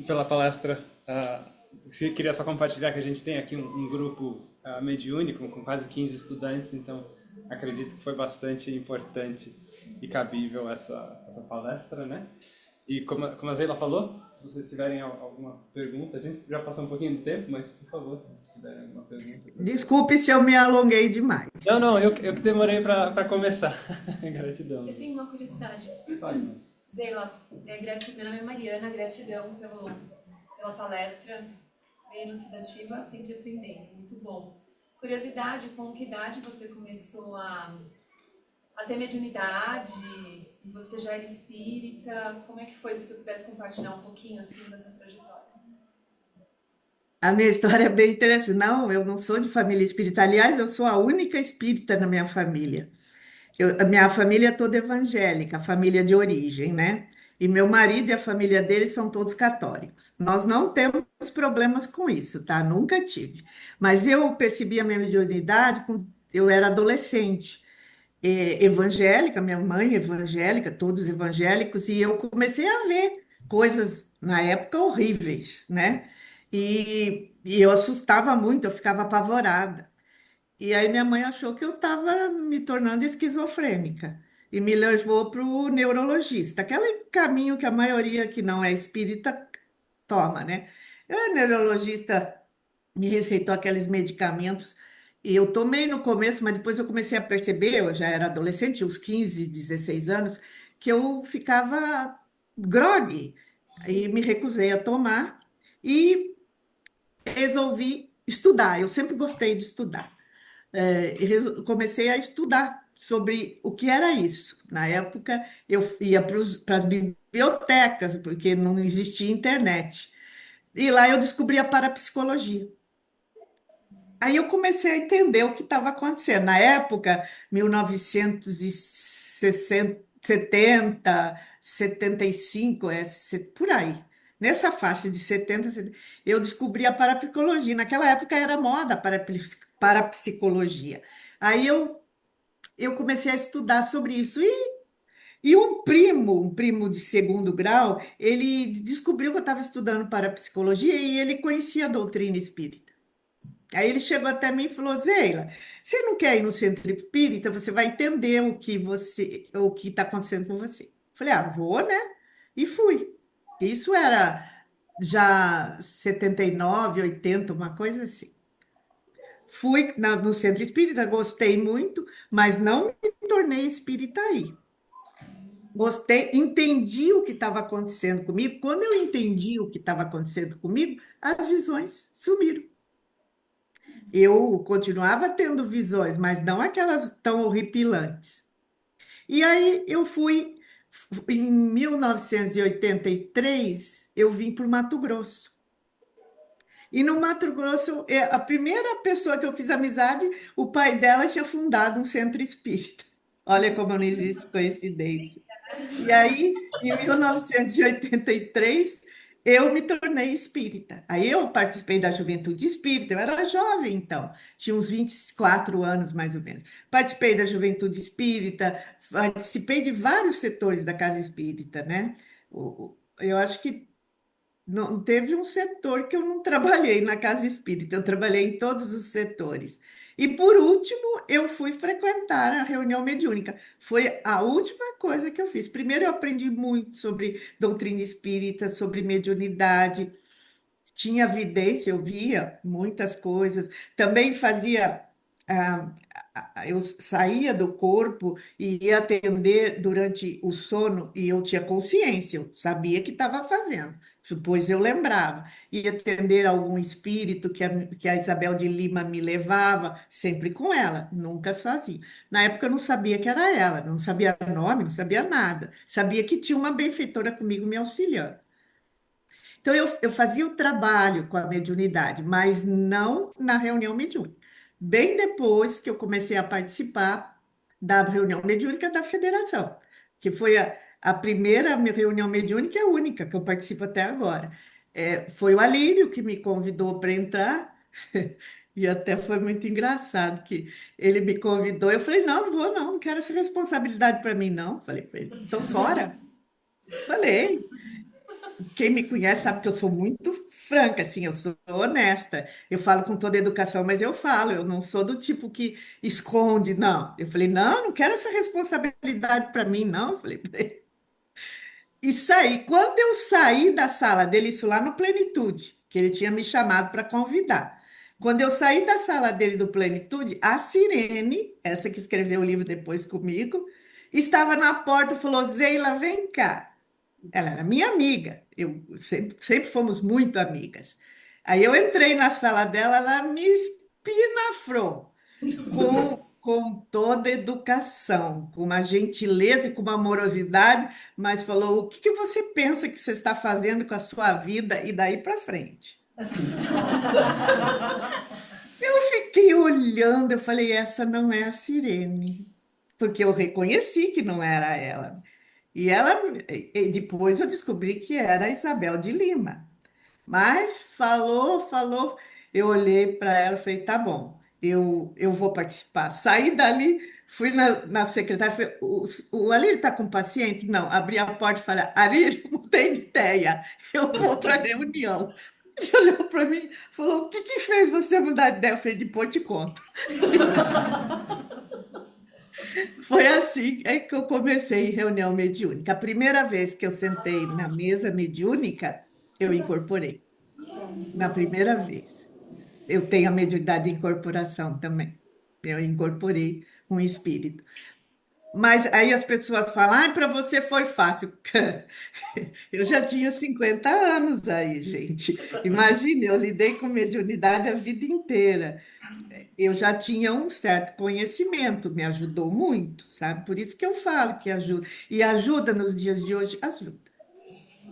pela palestra. Queria só compartilhar que a gente tem aqui um grupo mediúnico com quase 15 estudantes, então acredito que foi bastante importante e cabível essa palestra, né? E como a Zeila falou, se vocês tiverem alguma pergunta, a gente já passou um pouquinho do tempo, mas por favor, se tiverem alguma pergunta. Desculpe se eu me alonguei demais. Não, eu que demorei para começar. Gratidão. Eu tenho uma curiosidade. Fale. Zeila, gratidão, meu nome é Mariana, gratidão pela palestra, bem elucidativa, sempre aprendendo, muito bom. Curiosidade, com que idade você começou a ter mediunidade? E você já era espírita? Como é que foi, se você pudesse compartilhar um pouquinho assim da sua trajetória? A minha história é bem interessante. Não, eu não sou de família espírita. Aliás, eu sou a única espírita na minha família. A minha família é toda evangélica, família de origem, né? E meu marido e a família dele são todos católicos. Nós não temos problemas com isso, tá? Nunca tive. Mas eu percebi a minha mediunidade quando eu era adolescente, evangélica, minha mãe evangélica, todos evangélicos, e eu comecei a ver coisas na época horríveis, né? E eu assustava muito, eu ficava apavorada. E aí minha mãe achou que eu estava me tornando esquizofrênica e me levou para o neurologista, aquele caminho que a maioria que não é espírita toma, né? O neurologista me receitou aqueles medicamentos e eu tomei no começo, mas depois eu comecei a perceber, eu já era adolescente, uns 15, 16 anos, que eu ficava grogue e me recusei a tomar e resolvi estudar. Eu sempre gostei de estudar. Comecei a estudar sobre o que era isso. Na época, eu ia para as bibliotecas, porque não existia internet. E lá eu descobri a parapsicologia. Aí eu comecei a entender o que estava acontecendo. Na época, 1960, 70, 75, por aí. Nessa faixa de 70, 70, eu descobri a parapsicologia. Naquela época era moda a parapsicologia. Aí eu comecei a estudar sobre isso. E um primo de segundo grau, ele descobriu que eu estava estudando parapsicologia e ele conhecia a doutrina espírita. Aí ele chegou até mim e falou: Zeila, você não quer ir no centro espírita? Você vai entender o que está acontecendo com você. Falei: ah, vou, né? E fui. Isso era já 79, 80, uma coisa assim. Fui no centro espírita, gostei muito, mas não me tornei espírita aí. Gostei, entendi o que estava acontecendo comigo. Quando eu entendi o que estava acontecendo comigo, as visões sumiram. Eu continuava tendo visões, mas não aquelas tão horripilantes. E aí eu fui, em 1983, eu vim para o Mato Grosso. E no Mato Grosso, a primeira pessoa que eu fiz amizade, o pai dela tinha fundado um centro espírita. Olha como não existe coincidência. E aí, em 1983, eu me tornei espírita. Aí eu participei da Juventude Espírita, eu era jovem então, tinha uns 24 anos mais ou menos. Participei da Juventude Espírita, participei de vários setores da Casa Espírita, né? Eu acho que não teve um setor que eu não trabalhei na Casa Espírita, eu trabalhei em todos os setores. E por último, eu fui frequentar a reunião mediúnica. Foi a última coisa que eu fiz. Primeiro, eu aprendi muito sobre doutrina espírita, sobre mediunidade. Tinha evidência, eu via muitas coisas. Também fazia. ah, eu saía do corpo e ia atender durante o sono e eu tinha consciência, eu sabia que estava fazendo, depois eu lembrava. Ia atender algum espírito que a Isabel de Lima me levava, sempre com ela, nunca sozinha. Na época eu não sabia que era ela, não sabia nome, não sabia nada. Sabia que tinha uma benfeitora comigo me auxiliando. Então, eu fazia o trabalho com a mediunidade, mas não na reunião mediúnica. Bem depois que eu comecei a participar da reunião mediúnica da federação, que foi a primeira reunião mediúnica e a única que eu participo até agora. Foi o Alírio que me convidou para entrar, e até foi muito engraçado que ele me convidou. Eu falei: não, não vou, não, não quero essa responsabilidade para mim, não. Falei para ele: estou fora. Falei. Quem me conhece sabe que eu sou muito franca, assim, eu sou honesta. Eu falo com toda educação, mas eu falo, eu não sou do tipo que esconde, não. Eu falei, não, não quero essa responsabilidade para mim, não. Eu falei, pra ele. E saí. Quando eu saí da sala dele, isso lá no Plenitude, que ele tinha me chamado para convidar. Quando eu saí da sala dele do Plenitude, a Sirene, essa que escreveu o livro depois comigo, estava na porta e falou: Zeila, vem cá. Ela era minha amiga, eu sempre fomos muito amigas. Aí eu entrei na sala dela, ela me espinafrou com toda educação, com uma gentileza e com uma amorosidade, mas falou: o que que você pensa que você está fazendo com a sua vida e daí para frente? Eu fiquei olhando, eu falei: essa não é a Sirene, porque eu reconheci que não era ela. E ela, e depois eu descobri que era a Isabel de Lima. Mas falou, falou. Eu olhei para ela e falei: tá bom, eu vou participar. Saí dali, fui na secretária, falei: o Alírio está com paciente? Não, abri a porta e falei: Alírio, não tem ideia, eu vou para a reunião. Ele olhou para mim e falou: o que que fez você mudar de ideia? Eu falei: depois eu te conto. Foi assim que eu comecei em reunião mediúnica. A primeira vez que eu sentei na mesa mediúnica, eu incorporei. Na primeira vez. Eu tenho a mediunidade de incorporação também. Eu incorporei um espírito. Mas aí as pessoas falam: ah, para você foi fácil. Eu já tinha 50 anos aí, gente. Imagine, eu lidei com mediunidade a vida inteira. Eu já tinha um certo conhecimento, me ajudou muito, sabe? Por isso que eu falo que ajuda. E ajuda nos dias de hoje, ajuda.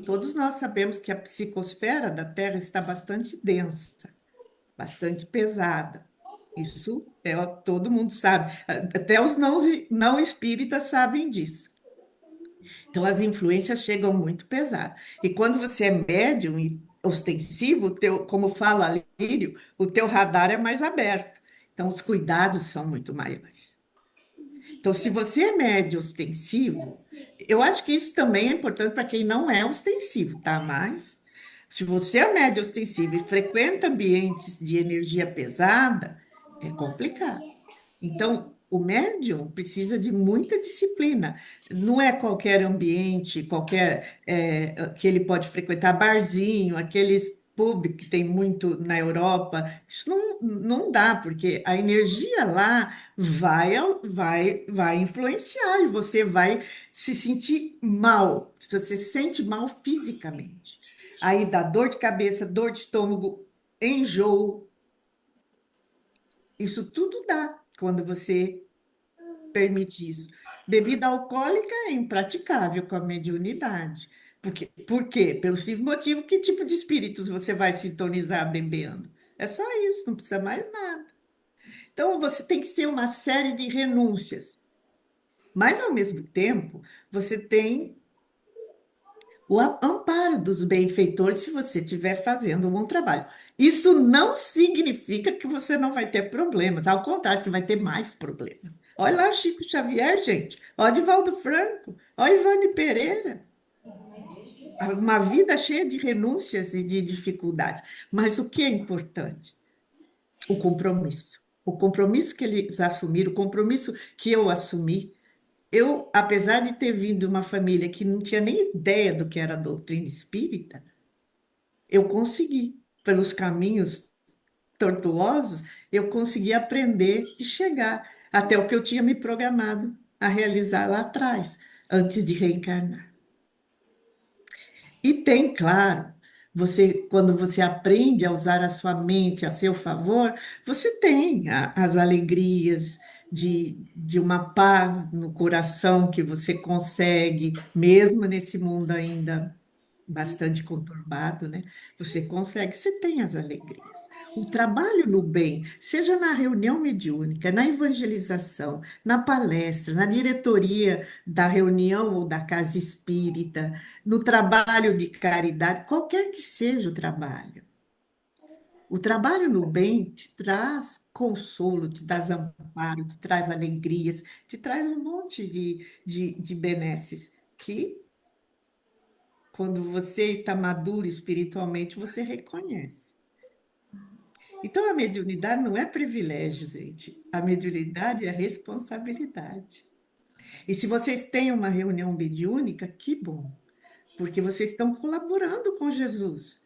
Todos nós sabemos que a psicosfera da Terra está bastante densa, bastante pesada. Isso todo mundo sabe. Até os não espíritas sabem disso. Então, as influências chegam muito pesadas. E quando você é médium e ostensivo, como fala Lírio, o teu radar é mais aberto. Então, os cuidados são muito maiores. Então, se você é médio ostensivo, eu acho que isso também é importante para quem não é ostensivo, tá? Mas se você é médio ostensivo e frequenta ambientes de energia pesada, é complicado. Então, o médium precisa de muita disciplina. Não é qualquer ambiente, que ele pode frequentar barzinho, aqueles pub que tem muito na Europa. Isso não dá, porque a energia lá vai influenciar e você vai se sentir mal. Você se sente mal fisicamente. Aí dá dor de cabeça, dor de estômago, enjoo. Isso tudo dá quando você permite isso. Bebida alcoólica é impraticável com a mediunidade. Por quê? Pelo simples motivo, que tipo de espíritos você vai sintonizar bebendo? É só isso, não precisa mais nada. Então, você tem que ser uma série de renúncias. Mas, ao mesmo tempo, você tem o amparo dos benfeitores se você estiver fazendo um bom trabalho. Isso não significa que você não vai ter problemas, ao contrário, você vai ter mais problemas. Olha lá Chico Xavier, gente. Olha Divaldo Franco. Olha Ivane Pereira. Uma vida cheia de renúncias e de dificuldades. Mas o que é importante? O compromisso. O compromisso que eles assumiram, o compromisso que eu assumi. Eu, apesar de ter vindo de uma família que não tinha nem ideia do que era a doutrina espírita, eu consegui, pelos caminhos tortuosos, eu consegui aprender e chegar até o que eu tinha me programado a realizar lá atrás, antes de reencarnar. E tem, claro, quando você aprende a usar a sua mente a seu favor, você tem as alegrias de uma paz no coração que você consegue, mesmo nesse mundo ainda bastante conturbado, né? Você consegue, você tem as alegrias. O trabalho no bem, seja na reunião mediúnica, na evangelização, na palestra, na diretoria da reunião ou da casa espírita, no trabalho de caridade, qualquer que seja o trabalho. O trabalho no bem te traz consolo, te traz amparo, te traz alegrias, te traz um monte de benesses que quando você está maduro espiritualmente, você reconhece. Então, a mediunidade não é privilégio, gente. A mediunidade é responsabilidade. E se vocês têm uma reunião mediúnica, que bom, porque vocês estão colaborando com Jesus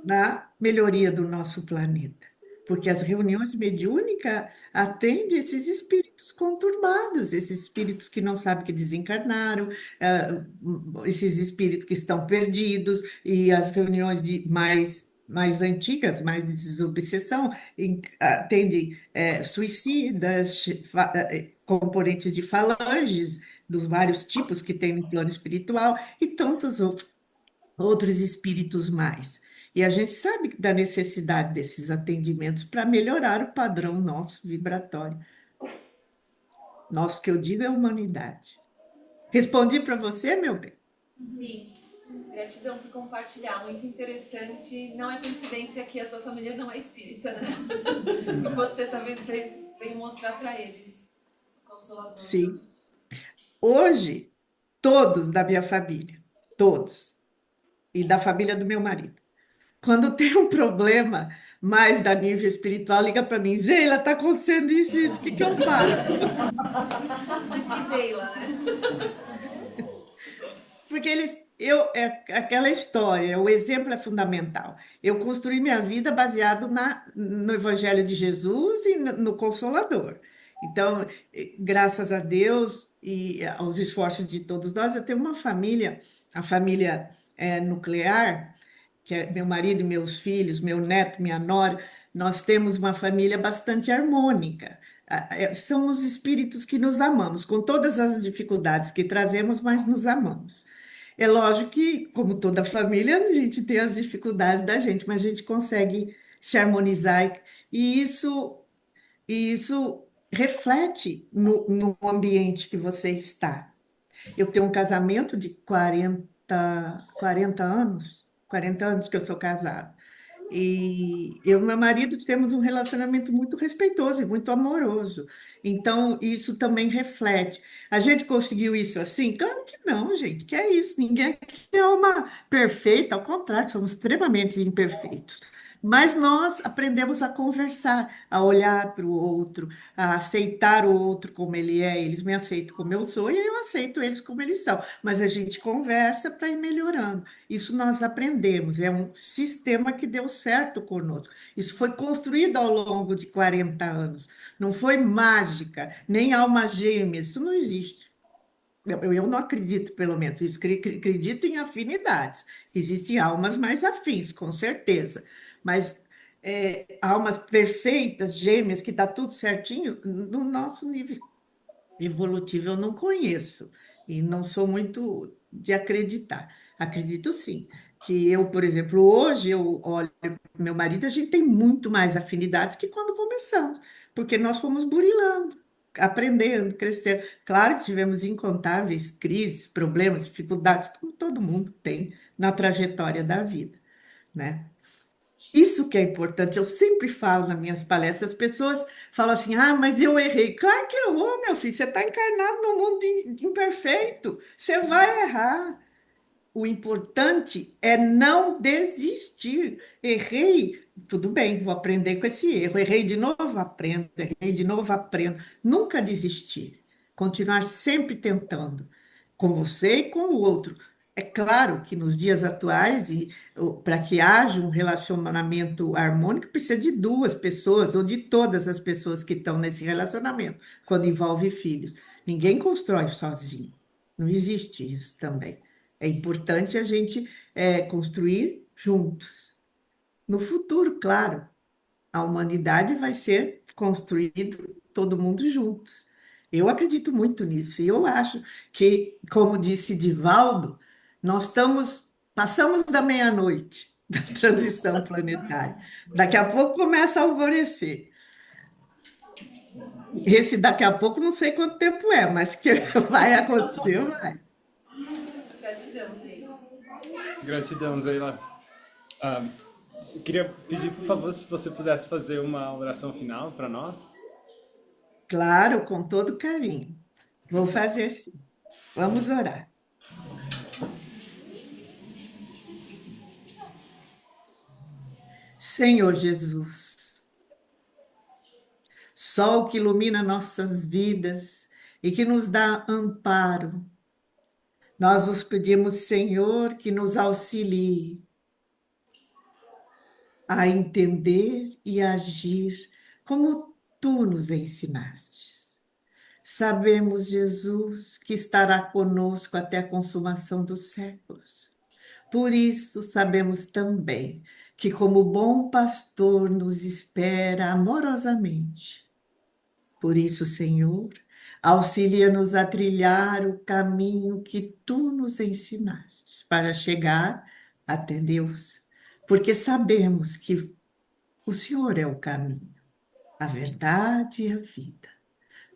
na melhoria do nosso planeta. Porque as reuniões mediúnicas atendem esses espíritos conturbados, esses espíritos que não sabem que desencarnaram, esses espíritos que estão perdidos, e as reuniões mais antigas, mais de desobsessão, atendem suicidas, componentes de falanges, dos vários tipos que tem no plano espiritual, e tantos outros espíritos mais. E a gente sabe da necessidade desses atendimentos para melhorar o padrão nosso vibratório. Nosso que eu digo é a humanidade. Respondi para você, meu bem? Sim, gratidão por compartilhar, muito interessante. Não é coincidência que a sua família não é espírita, né? E você talvez veio mostrar para eles, consolador. Sim. Hoje, todos da minha família, todos, e da família do meu marido, quando tem um problema mais da nível espiritual, liga para mim, Zeila, está acontecendo isso, isso, o que que eu faço? Pesquisei lá, né? Porque é aquela história, o exemplo é fundamental. Eu construí minha vida baseado no Evangelho de Jesus e no Consolador. Então, graças a Deus e aos esforços de todos nós, eu tenho uma família, a família nuclear, que é meu marido e meus filhos, meu neto, minha nora, nós temos uma família bastante harmônica. São os espíritos que nos amamos, com todas as dificuldades que trazemos, mas nos amamos. É lógico que, como toda família, a gente tem as dificuldades da gente, mas a gente consegue se harmonizar e isso reflete no ambiente que você está. Eu tenho um casamento de 40 anos que eu sou casada. E eu e meu marido temos um relacionamento muito respeitoso e muito amoroso. Então, isso também reflete. A gente conseguiu isso assim? Claro que não, gente. Que é isso? Ninguém aqui é uma perfeita, ao contrário, somos extremamente imperfeitos. Mas nós aprendemos a conversar, a olhar para o outro, a aceitar o outro como ele é. Eles me aceitam como eu sou e eu aceito eles como eles são. Mas a gente conversa para ir melhorando. Isso nós aprendemos, é um sistema que deu certo conosco. Isso foi construído ao longo de 40 anos. Não foi mágica, nem alma gêmea, isso não existe. Eu não acredito, pelo menos, isso. Acredito em afinidades. Existem almas mais afins, com certeza. Mas almas perfeitas, gêmeas, que está tudo certinho, no nosso nível Evolutivo eu não conheço e não sou muito de acreditar. Acredito sim, que eu, por exemplo, hoje eu olho para meu marido, a gente tem muito mais afinidades que quando começamos, porque nós fomos burilando, aprendendo, crescendo. Claro que tivemos incontáveis crises, problemas, dificuldades, como todo mundo tem na trajetória da vida, né? Isso que é importante, eu sempre falo nas minhas palestras, as pessoas falam assim, ah, mas eu errei. Claro que errou, meu filho, você está encarnado num mundo imperfeito, você vai errar. O importante é não desistir. Errei, tudo bem, vou aprender com esse erro. Errei de novo, aprendo. Errei de novo, aprendo. Nunca desistir. Continuar sempre tentando, com você e com o outro. É claro que nos dias atuais, e para que haja um relacionamento harmônico, precisa de duas pessoas, ou de todas as pessoas que estão nesse relacionamento, quando envolve filhos. Ninguém constrói sozinho. Não existe isso também. É importante a gente construir juntos. No futuro, claro, a humanidade vai ser construída todo mundo juntos. Eu acredito muito nisso. E eu acho que, como disse Divaldo, passamos da meia-noite da transição planetária. Daqui a pouco começa a alvorecer. Esse daqui a pouco não sei quanto tempo é, mas que vai acontecer, vai. Gratidão, Zé. Gratidão, Zeila. Ah, eu queria pedir, por favor, se você pudesse fazer uma oração final para nós. Claro, com todo carinho. Vou fazer sim. Vamos orar. Senhor Jesus, sol que ilumina nossas vidas e que nos dá amparo, nós vos pedimos, Senhor, que nos auxilie a entender e agir como tu nos ensinaste. Sabemos, Jesus, que estará conosco até a consumação dos séculos. Por isso, sabemos também que, como bom pastor, nos espera amorosamente. Por isso, Senhor, auxilia-nos a trilhar o caminho que tu nos ensinaste para chegar até Deus, porque sabemos que o Senhor é o caminho, a verdade e a vida.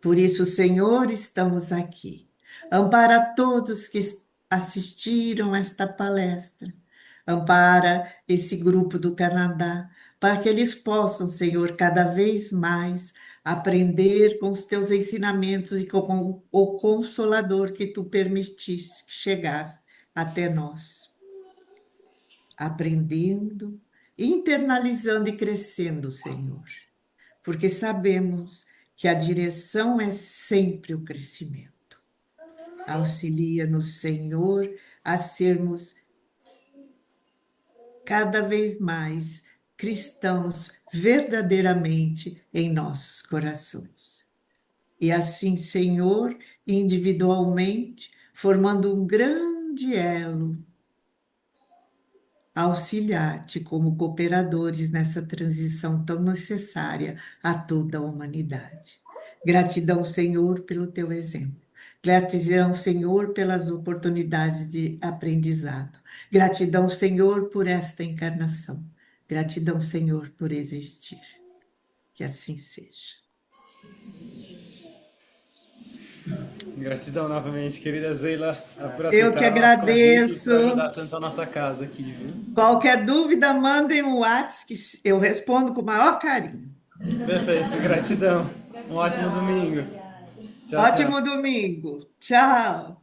Por isso, Senhor, estamos aqui. Ampara todos que assistiram esta palestra. Ampara esse grupo do Canadá, para que eles possam, Senhor, cada vez mais aprender com os teus ensinamentos e com o consolador que tu permitiste que chegasse até nós. Aprendendo, internalizando e crescendo, Senhor, porque sabemos que a direção é sempre o crescimento. Auxilia-nos, Senhor, a sermos cada vez mais cristãos verdadeiramente em nossos corações. E assim, Senhor, individualmente, formando um grande elo, auxiliar-te como cooperadores nessa transição tão necessária a toda a humanidade. Gratidão, Senhor, pelo teu exemplo. Gratidão, Senhor, pelas oportunidades de aprendizado. Gratidão, Senhor, por esta encarnação. Gratidão, Senhor, por existir. Que assim seja. Gratidão novamente, querida Zeila, por Eu que aceitar o nosso convite e agradeço. por ajudar tanto a nossa casa aqui, viu? Qualquer dúvida, mandem um WhatsApp que eu respondo com o maior carinho. Perfeito, gratidão. Um ótimo domingo. Tchau, tchau. Ótimo domingo. Tchau.